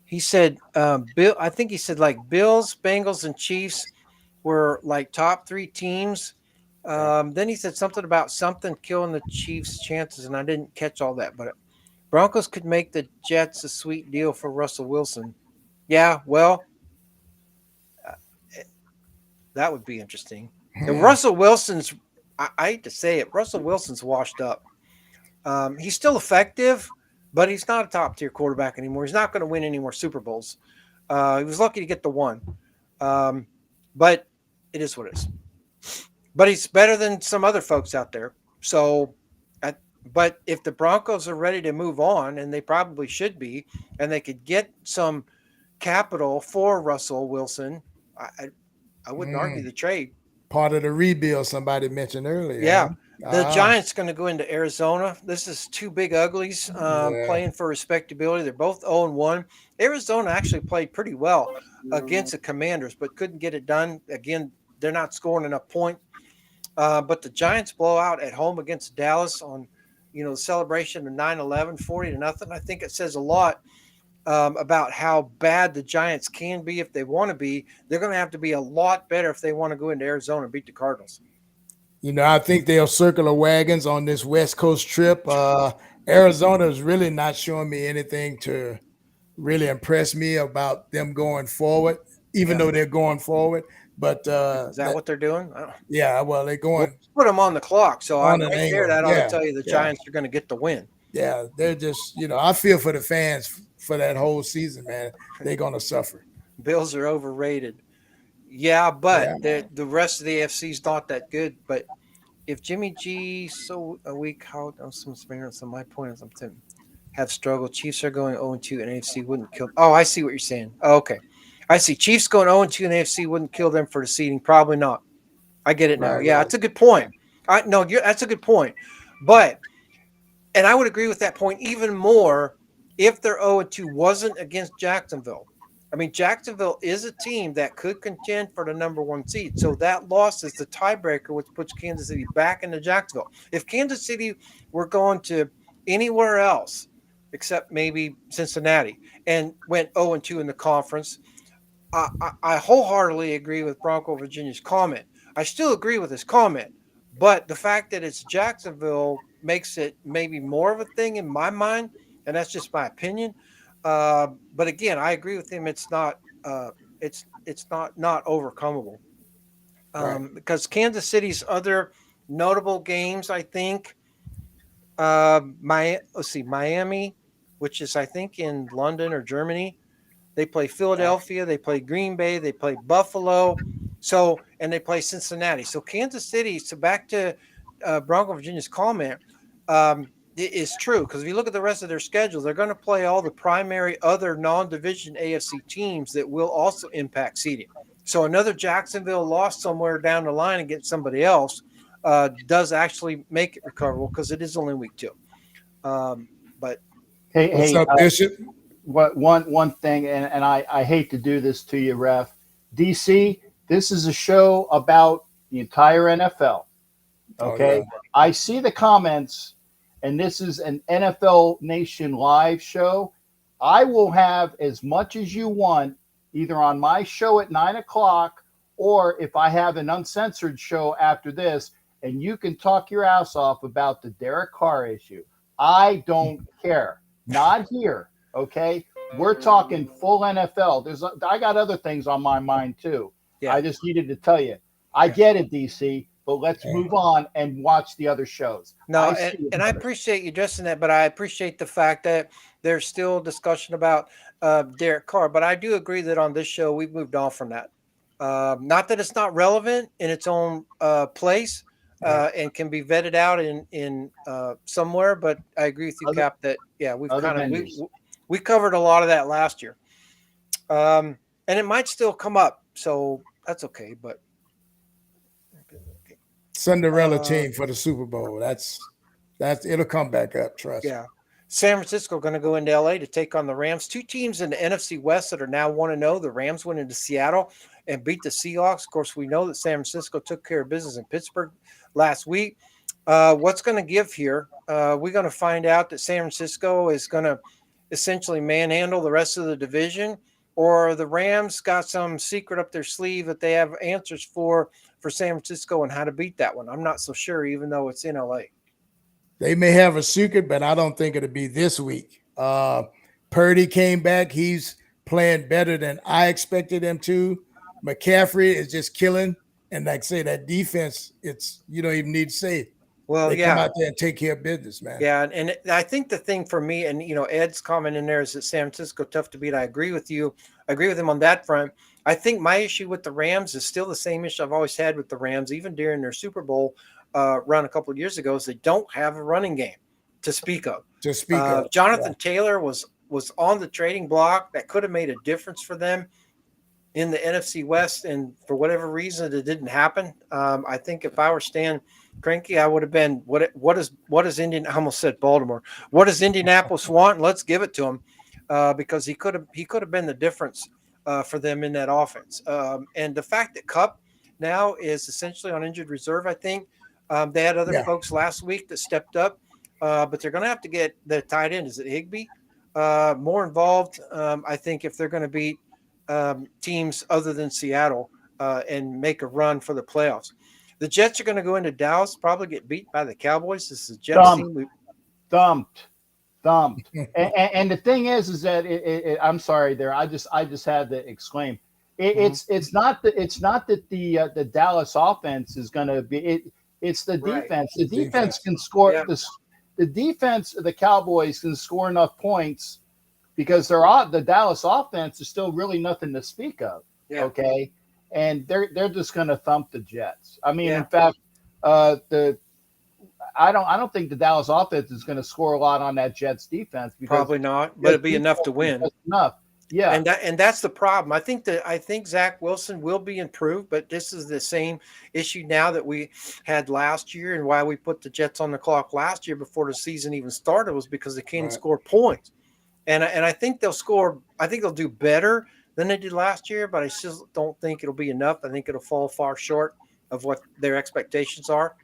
He said, Bill. I think he said like Bills, Bengals, and Chiefs were like top 3 teams. Then he said something about something killing the Chiefs' chances, and I didn't catch all that. But Broncos could make the Jets a sweet deal for Russell Wilson. Yeah, well, that would be interesting. And Russell Wilson's, I hate to say it, Russell Wilson's washed up. He's still effective, but he's not a top tier quarterback anymore. He's not going to win any more Super Bowls. He was lucky to get the one. But it is what it is. But he's better than some other folks out there. So, but if the Broncos are ready to move on, and they probably should be, and they could get some capital for Russell Wilson, I wouldn't argue the trade. Part of the rebuild somebody mentioned earlier. Yeah. The Giants going to go into Arizona. This is 2 big uglies playing for respectability. They're both 0-1. Arizona actually played pretty well against the Commanders, but couldn't get it done. Again, they're not scoring enough points. But the Giants blow out at home against Dallas on, the celebration of 9/11, 40-0. I think it says a lot about how bad the Giants can be if they want to be. They're going to have to be a lot better if they want to go into Arizona and beat the Cardinals. I think they'll circle the wagons on this West Coast trip. Arizona is really not showing me anything to really impress me about them going forward, even though they're going forward. But is that what they're doing? Yeah, well, they're going. We'll put them on the clock, so I don't care. That ought to tell you the Giants are going to get the win. Yeah, they're just, I feel for the fans for that whole season, man. They're going to suffer. Bills are overrated. Yeah, but the rest of the AFC is not that good. But if Jimmy G so a week, how some experience on my point is have struggled. Chiefs are going 0-2 and AFC wouldn't kill. Oh, I see what you're saying. Oh, okay. I see. Chiefs going 0-2 and AFC wouldn't kill them for the seeding. Probably not. I get it now. Yeah, that's a good point. That's a good point. And I would agree with that point even more if their 0-2 wasn't against Jacksonville. I mean, Jacksonville is a team that could contend for the number 1 seed. So that loss is the tiebreaker, which puts Kansas City back into Jacksonville. If Kansas City were going to anywhere else except maybe Cincinnati and went 0-2 in the conference, I wholeheartedly agree with Bronco Virginia's comment. I still agree with his comment, but the fact that it's Jacksonville makes it maybe more of a thing in my mind, and that's just my opinion. But again, I agree with him. It's not. It's not overcomable. Right. Because Kansas City's other notable games, I think, let's see, Miami, which is I think in London or Germany. They play Philadelphia, they play Green Bay, they play Buffalo, so and they play Cincinnati. So Kansas City. So back to Bronco Virginia's comment, it is true because if you look at the rest of their schedule, they're going to play all the primary other non-division AFC teams that will also impact seeding. So another Jacksonville loss somewhere down the line against somebody else does actually make it recoverable because it is only week 2. But What's Hey, up, Bishop? one thing, and I hate to do this to you, Ref. DC, this is a show about the entire NFL. Okay. Oh, yeah. I see the comments, and this is an NFL Nation Live show. I will have as much as you want, either on my show at 9:00, or if I have an uncensored show after this, and you can talk your ass off about the Derek Carr issue. I don't care. Not here. Okay. We're talking full NFL. I got other things on my mind too. yeah. I just needed to tell you. I Yeah. get it, DC, but let's move on and watch the other shows. No, see it and I better. appreciate you addressing that, but I appreciate the fact that there's still discussion about Derek Carr. But I do agree that on this show we've moved on from that. Not that it's not relevant in its own place and can be vetted out in somewhere, but I agree with you, Other- Cap, that we've other kind of vendors. we covered a lot of that last year, and it might still come up, so that's okay. But Cinderella team for the Super Bowl. That's it'll come back up. Trust me. yeah. San Francisco going to go into LA to take on the Rams. 2 teams in the NFC West that are now 1-0. The Rams went into Seattle and beat the Seahawks. Of course, we know that San Francisco took care of business in Pittsburgh last week. What's going to give here? We're going to find out that San Francisco is going to essentially manhandle the rest of the division, or the Rams got some secret up their sleeve that they have answers for San Francisco and how to beat that one. I'm not so sure, even though it's in LA. They may have a secret, but I don't think it'll be this week. Purdy came back. He's playing better than I expected him to. McCaffrey is just killing. And like I say, that defense, it's you don't even need to say it. Well, They come out there and take care of business, man. Yeah, and I think the thing for me, and Ed's comment in there is that San Francisco tough to beat. I agree with you. I agree with him on that front. I think my issue with the Rams is still the same issue I've always had with the Rams, even during their Super Bowl run a couple of years ago, is they don't have a running game to speak of. Jonathan Taylor was on the trading block. That could have made a difference for them in the NFC West, and for whatever reason, it didn't happen. I think if I were Stan Kroenke, I would have been what does Indian? I almost said Baltimore. What does Indianapolis want? Let's give it to him because he could have been the difference for them in that offense. And the fact that Kupp now is essentially on injured reserve, I think they had other folks last week that stepped up, but they're going to have to get the tight end. Is it Higbee more involved? I think if they're going to beat teams other than Seattle and make a run for the playoffs. The Jets are going to go into Dallas, probably get beat by the Cowboys. This is a Jets team. Thumped. and the thing is that I'm sorry there. I just had to exclaim. It's not that the Dallas offense is going to be. It's the defense. The defense can score. Yeah. The defense of the Cowboys can score enough points because the Dallas offense is still really nothing to speak of. Yeah. Okay. And they're just going to thump the Jets. I mean, in fact, I don't think the Dallas offense is going to score a lot on that Jets defense. Probably not, but it'd be enough to win. Enough. Yeah. And that's the problem. I think Zach Wilson will be improved, but this is the same issue now that we had last year, and why we put the Jets on the clock last year before the season even started was because they can't score points. And I think they'll score. I think they'll do better than they did last year, but I still don't think it'll be enough. I think it'll fall far short of what their expectations are,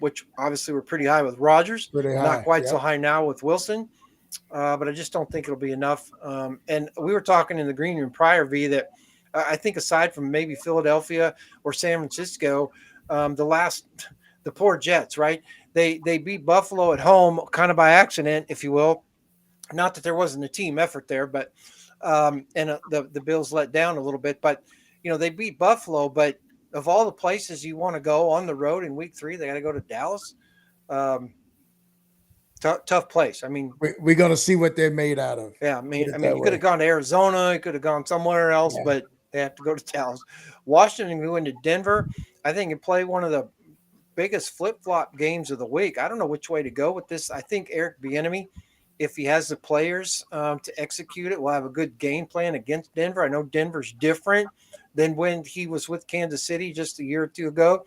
which obviously were pretty high with Rodgers, Pretty not high. quite so Yep. high now with Wilson. But I just don't think it'll be enough. And we were talking in the green room prior, V, that I think aside from maybe Philadelphia or San Francisco, the poor Jets, right? They beat Buffalo at home kind of by accident, if you will. Not that there wasn't a team effort there, but and the Bills let down a little bit. But they beat Buffalo. But of all the places you want to go on the road in Week 3, they got to go to Dallas. Um, tough place. I mean, We're gonna see what they're made out of. yeah, Put it I mean, that you could way. have gone to Arizona, you could have gone somewhere else, Yeah. but they have to go to Dallas. Washington going to Denver. I think it play one of the biggest flip flop games of the week. I don't know which way to go with this. I think Eric Bieniemy, if he has the players to execute it, will have a good game plan against Denver. I know Denver's different than when he was with Kansas City just a year or two ago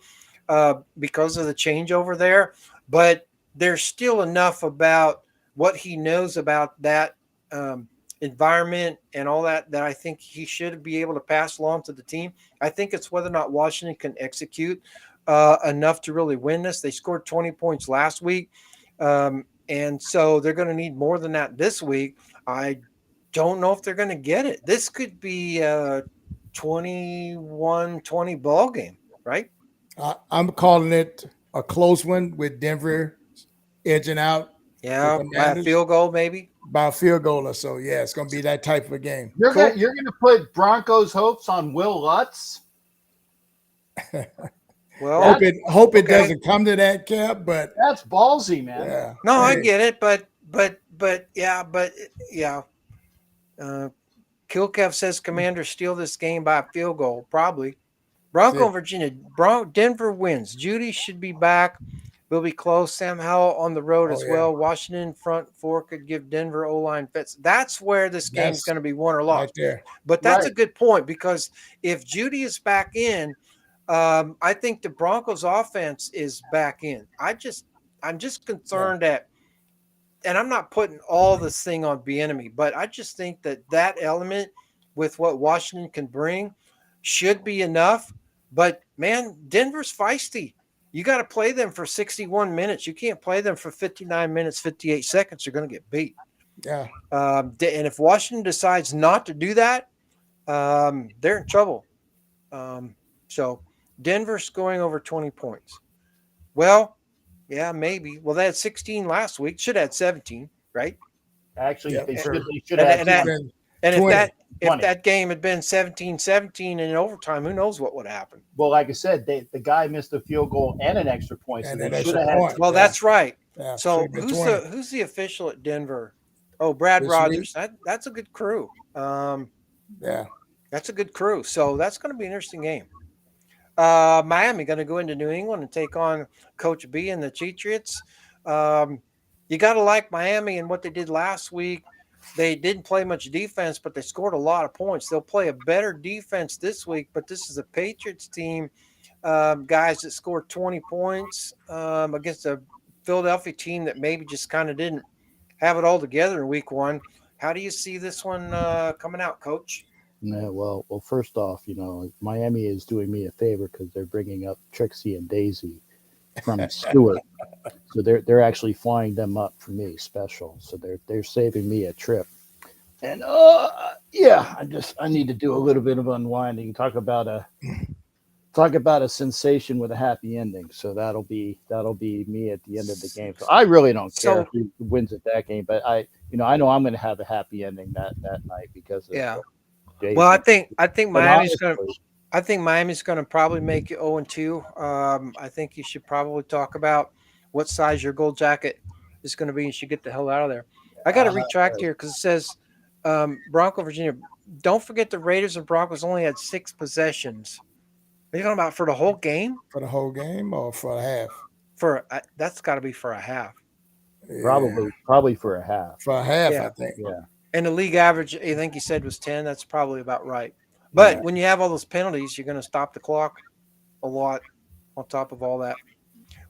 because of the changeover there, but there's still enough about what he knows about that environment and all that I think he should be able to pass along to the team. I think it's whether or not Washington can execute enough to really win this. They scored 20 points last week, and so they're going to need more than that this week. I don't know if they're going to get it. This could be a 21-20 ball game, right? I'm calling it a close one with Denver edging out the Yeah, by a Commanders field goal, maybe. by a field goal or so. Yeah, it's gonna be that type of a game. You're Cool. gonna put Broncos hopes on Will Lutz? Well, Hope it okay. doesn't come to that, Cap. But That's ballsy, man. yeah, No, I hey, get it, but yeah. Kilkev says Commanders steal this game by a field goal, probably. Bronco see, Virginia. Denver wins. Judy should be back. Will be close. Sam Howell on the road oh as yeah, well. Washington front four could give Denver O-line fits. That's where this game's that's going to be won or right lost. there. But that's Right. a good point because if Judy is back in, I think the Broncos offense is back in. I'm just concerned that, and I'm not putting all this thing on Bieniemy, but I just think that element with what Washington can bring should be enough. But man, Denver's feisty. You got to play them for 61 minutes. You can't play them for 59 minutes, 58 seconds. You're going to get beat. Yeah, And if Washington decides not to do that, they're in trouble. So Denver's going over 20 points. Well, yeah, maybe. Well, they had 16 last week. Should have had 17, right? Actually, yeah. they Sure. should And, have and had that, 20. and 20. if 20. that game had been 17-17 in overtime, who knows what would happen? Well, like I said, the guy missed a field goal and an extra point, so And they an should extra have had. point. Well, Yeah. that's right. Yeah, So should have been 20 who's the official at Denver? Oh, Brad this Rogers. week. That's a good crew. Yeah, That's a good crew. So that's going to be an interesting game. Miami going to go into New England and take on Coach B and the Patriots. You got to like Miami and what they did last week. They didn't play much defense, but they scored a lot of points. They'll play a better defense this week, but this is a Patriots team, guys that scored 20 points against a Philadelphia team that maybe just kind of didn't have it all together in week 1. How do you see this one coming out, Coach? No, well, first off, Miami is doing me a favor because they're bringing up Trixie and Daisy from Stewart, so they're actually flying them up for me special. So they're saving me a trip, and yeah, I need to do a little bit of unwinding. Talk about a sensation with a happy ending. So that'll be me at the end of the game. So I really don't care who wins at that game, but I know I'm going to have a happy ending that night because of Daisy. Well, I think Miami's going to. honestly, I think Miami's going to probably make you 0-2. I think you should probably talk about what size your gold jacket is going to be. You should get the hell out of there. I got to retract here because it says Bronco, Virginia. Don't forget the Raiders and Broncos only had 6 possessions. Are you talking about for the whole game? for the whole game or for a half? That's got to be for a half. Yeah, probably for a half. for a half, Yeah. I think. Yeah. And the league average, I think you said was 10. That's probably about right. But when you have all those penalties, you're going to stop the clock a lot on top of all that.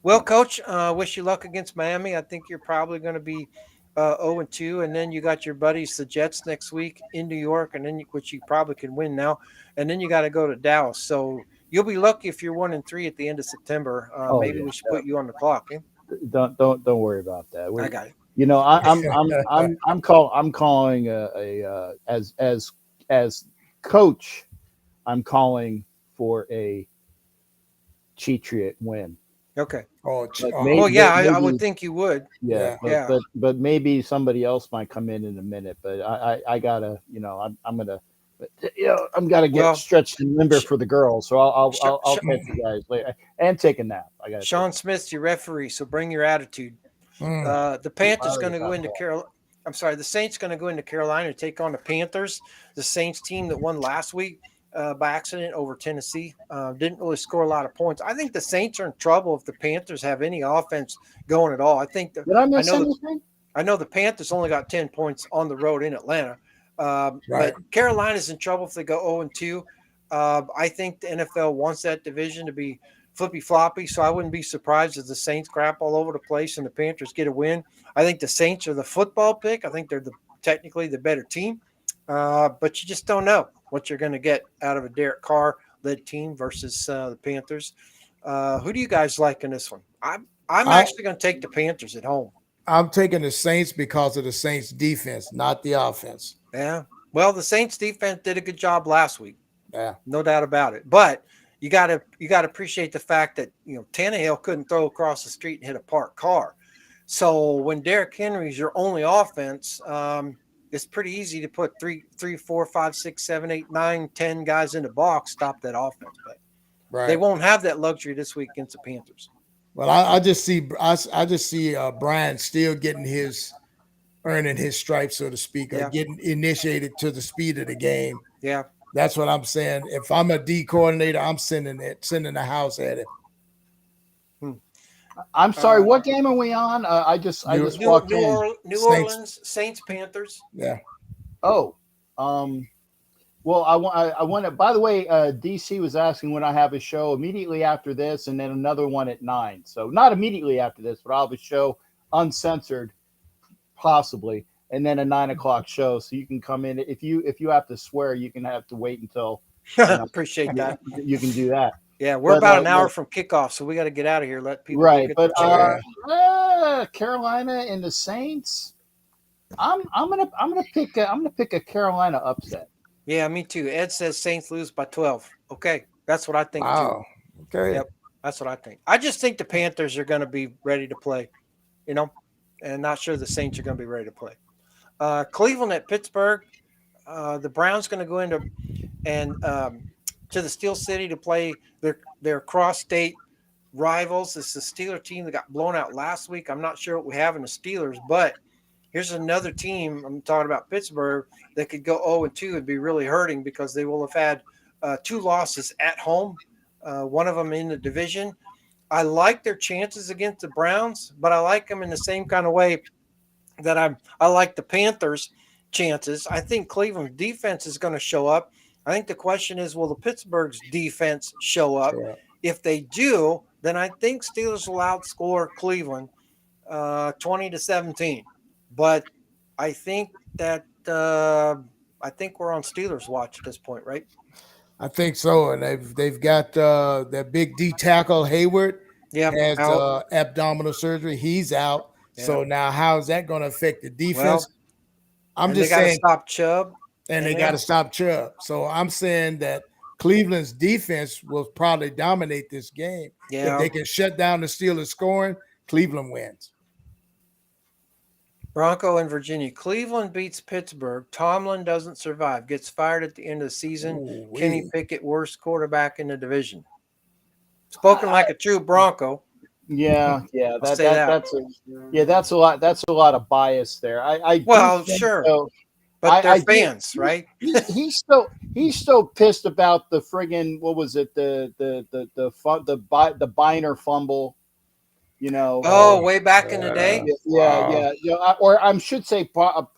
Well, Coach, wish you luck against Miami. I think you're probably going to be 0-2, and then you got your buddies, the Jets, next week in New York, and then which you probably can win now, and then you got to go to Dallas. So you'll be lucky if you're 1-3 at the end of September. Oh Maybe yeah. we should put you on the clock. Eh? Don't worry about that. I got it. You know, I'm calling as coach, I'm calling for a Cheatriot win. Okay. Oh, But Well, yeah, I maybe- would think you would. Yeah, Yeah. but maybe somebody else might come in a minute. But I gotta, you know, I'm gonna, but, you know, I'm gotta get Well, stretched and limber for the girls. So I'll Sh- catch you guys later and take a nap. I got Sean Smith's your referee, so bring your attitude. The Panthers going to go into Carolina. I'm sorry, the Saints going to go into Carolina to take on the Panthers, the Saints team that won last week by accident over Tennessee. Didn't really score a lot of points. I think the Saints are in trouble if the Panthers have any offense going at all. I think Did I miss anything? I know the Panthers only got 10 points on the road in Atlanta, Right. but Carolina's in trouble if they go 0-2. I think the NFL wants that division to be flippy floppy, so I wouldn't be surprised if the Saints crap all over the place and the Panthers get a win. I think the Saints are the football pick. I think they're technically the better team, but you just don't know what you're going to get out of a Derek Carr-led team versus the Panthers. Who do you guys like in this one? I'm actually going to take the Panthers at home. I'm taking the Saints because of the Saints defense, not the offense. Yeah. Well, the Saints defense did a good job last week. Yeah. No doubt about it. But you got to appreciate the fact that, you know, Tannehill couldn't throw across the street and hit a parked car. So when Derrick Henry's your only offense, it's pretty easy to put 3, 4, 5, 6, 7, 8, 9, 10 guys in the box, stop that offense. But they won't have that luxury this week against the Panthers. Well, I just see Brian still earning his stripes, so to speak, or getting initiated to the speed of the game. Yeah. That's what I'm saying. If I'm a D coordinator, I'm sending the house at it. I'm sorry. What game are we on? I just walked in. New Orleans Saints Panthers. Yeah. Oh, well, I want to. By the way, DC was asking when I have a show immediately after this, and then another one at 9. So not immediately after this, but I'll have a show uncensored, possibly, and then a 9 o'clock show. So you can come in if you have to swear, you can have to wait until. Appreciate that. You can do that. Yeah, we're about an hour from kickoff, so we got to get out of here. Let people right. get But Carolina and the Saints, I'm gonna pick a Carolina upset. Yeah, me too. Ed says Saints lose by 12. Okay, that's what I think too. Okay. Yep, that's what I think. I just think the Panthers are going to be ready to play, you know, and not sure the Saints are going to be ready to play. Cleveland at Pittsburgh. The Browns going to go into to the Steel City to play their cross-state rivals. It's the Steeler team that got blown out last week. I'm not sure what we have in the Steelers, but here's another team, I'm talking about Pittsburgh, that could go 0-2 and be really hurting because they will have had 2 losses at home, one of them in the division. I like their chances against the Browns, but I like them in the same kind of way that I like the Panthers' chances. I think Cleveland's defense is going to show up. I think the question is, will the Pittsburgh's defense show up? Sure. If they do, then I think Steelers will outscore Cleveland 20-17. But I think that we're on Steelers watch at this point, right? I think so, and they've got that big D tackle Hayward. Yeah, has abdominal surgery. He's out. Yeah. So now, how is that going to affect the defense? Well, I'm just saying. They got to stop Chubb, and they got to stop Chubb. So I'm saying that Cleveland's defense will probably dominate this game. Yeah, if they can shut down the Steelers scoring, Cleveland wins. Bronco in Virginia. Cleveland beats Pittsburgh. Tomlin doesn't survive. Gets fired at the end of the season. Ooh, Kenny Pickett, worst quarterback in the division. Spoken like a true Bronco. Yeah, that's a lot. That's a lot of bias there. Sure, so. But they're fans, right? He's so pissed about the friggin' what was it the Biner fumble, you know? Oh, way back in the day. Yeah. Or I should say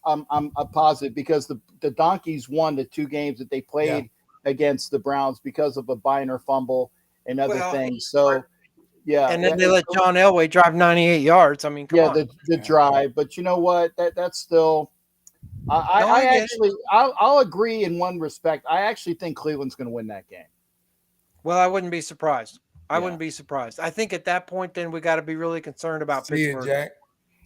I'm positive because the Donkeys won the 2 games that they played against the Browns because of a Biner fumble and other things. So Yeah, And then they let John Elway drive 98 yards. I mean, come on. the drive. But you know what? That's still. I get it. actually, I'll agree in one respect. I actually think Cleveland's going to win that game. Well, I wouldn't be surprised. I Yeah. wouldn't be surprised. I think at that point, then we got to be really concerned about See you, Pittsburgh. Jack.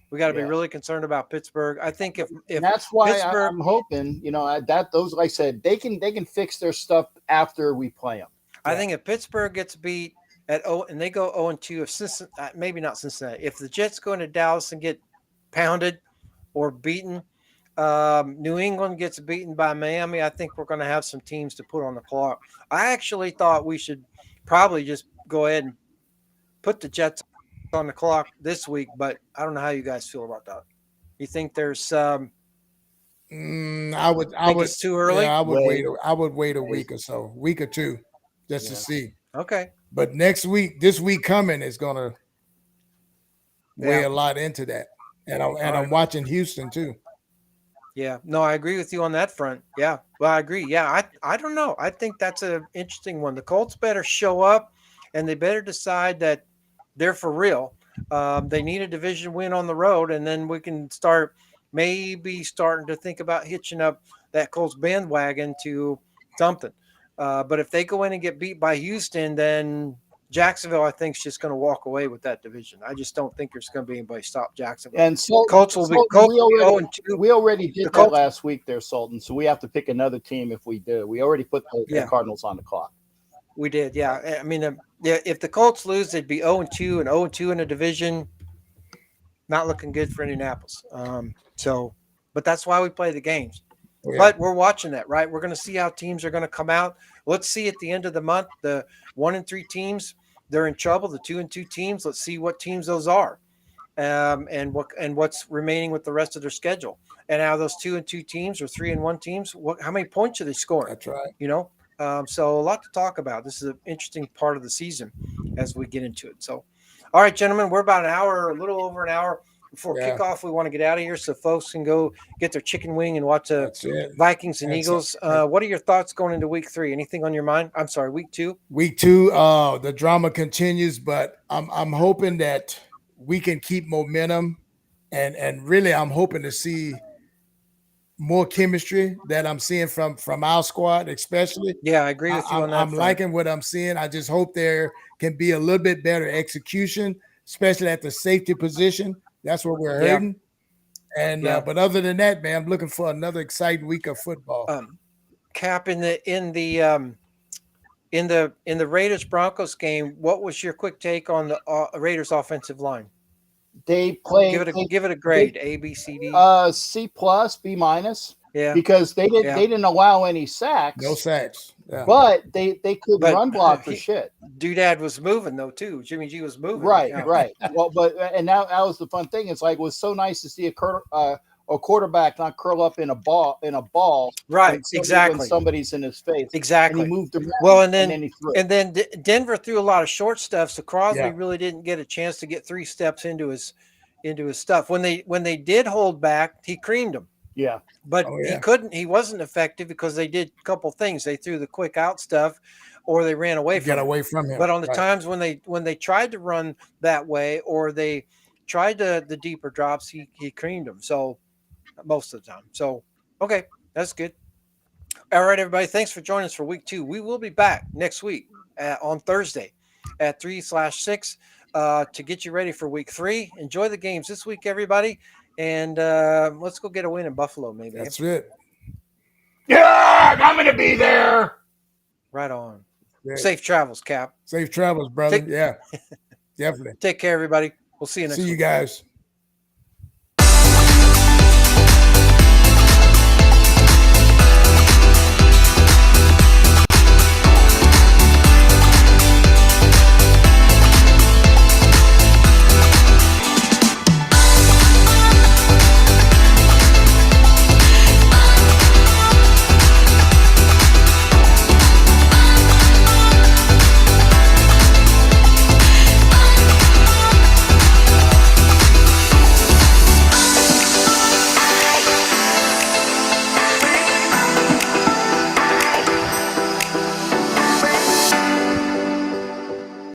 We got to be Yeah. really concerned about Pittsburgh. I think if And that's why Pittsburgh, I'm hoping, that those, like I said, they can fix their stuff after we play them. I think if Pittsburgh gets beat at and they go 0-2, if Cincinnati, maybe not Cincinnati, if the Jets go into Dallas and get pounded or beaten, New England gets beaten by Miami, I think we're going to have some teams to put on the clock. I actually thought we should probably just go ahead and put the Jets on the clock this week, but I don't know how you guys feel about that. You think there's I would. it's too early? Yeah, I would Wait. wait. I would wait a week or so, week or two, just to see. Okay. But this week coming is gonna weigh Yeah. a lot into that. And I'm right. watching Houston too. Yeah, no, I agree with you on that front. Yeah, well, I agree. Yeah, I don't know. I think that's an interesting one. The Colts better show up, and they better decide that they're for real. They need a division win on the road, and then we can start starting to think about hitching up that Colts bandwagon to something. But if they go in and get beat by Houston, then Jacksonville, I think, is just going to walk away with that division. I just don't think there's going to be anybody stop Jacksonville. And so Colts will be Sultan, 0-2. we already did that Colts- last week there, Sultan. So we have to pick another team if we do. We already put the Cardinals on the clock. We did, yeah. I mean, if the Colts lose, they'd be 0-2 and 0-2 in a division. Not looking good for Indianapolis. But that's why we play the games. Yeah. But we're watching that, right? We're going to see how teams are going to come out. Let's see at the end of the month, the 1-3 teams, they're in trouble. The 2-2 teams, let's see what teams those are, and what's remaining with the rest of their schedule. And how those 2-2 teams or 3-1 teams, how many points are they scoring? That's right. So a lot to talk about. This is an interesting part of the season as we get into it. So, all right, gentlemen, we're about a little over an hour before kickoff. We want to get out of here so folks can go get their chicken wing and watch the Vikings and Eagles. What are your thoughts going into week 3? Anything on your mind? I'm sorry, week 2? Week 2, the drama continues, but I'm hoping that we can keep momentum, and really I'm hoping to see more chemistry that I'm seeing from our squad, especially. Yeah, I agree with you on that. I'm liking what I'm seeing. I just hope there can be a little bit better execution, especially at the safety position. That's what we're hurting. And but other than that, man, I'm looking for another exciting week of football. Cap, in the Raiders Broncos game, what was your quick take on the Raiders offensive line? They played. Give it a grade. A, B, C, D. C plus, B minus. Yeah, because they didn't allow any sacks. No sacks. Yeah. But they couldn't run block for shit. Doodad was moving though too. Jimmy G was moving. Right. Well, and that was the fun thing. It's like it was so nice to see a quarterback not curl up in a ball. Right. Exactly. When somebody's in his face. Exactly. And he moved around. Well, and then he threw it. Denver threw a lot of short stuff, so Crosby really didn't get a chance to get 3 steps into his stuff. When they did hold back, he creamed them. Yeah. But he wasn't effective because they did a couple things. They threw the quick out stuff or they ran away from him. But on the times when they tried to run that way or they tried the deeper drops, he creamed them. So most of the time. So, okay, that's good. All right, everybody. Thanks for joining us for week 2. We will be back next week on Thursday at 3/6 to get you ready for week 3. Enjoy the games this week, everybody. And let's go get a win in Buffalo, maybe. That's it. Yeah, I'm going to be there. Right on. Yeah. Safe travels, Cap. Safe travels, brother. Yeah, definitely. Take care, everybody. We'll see you next week. See you guys.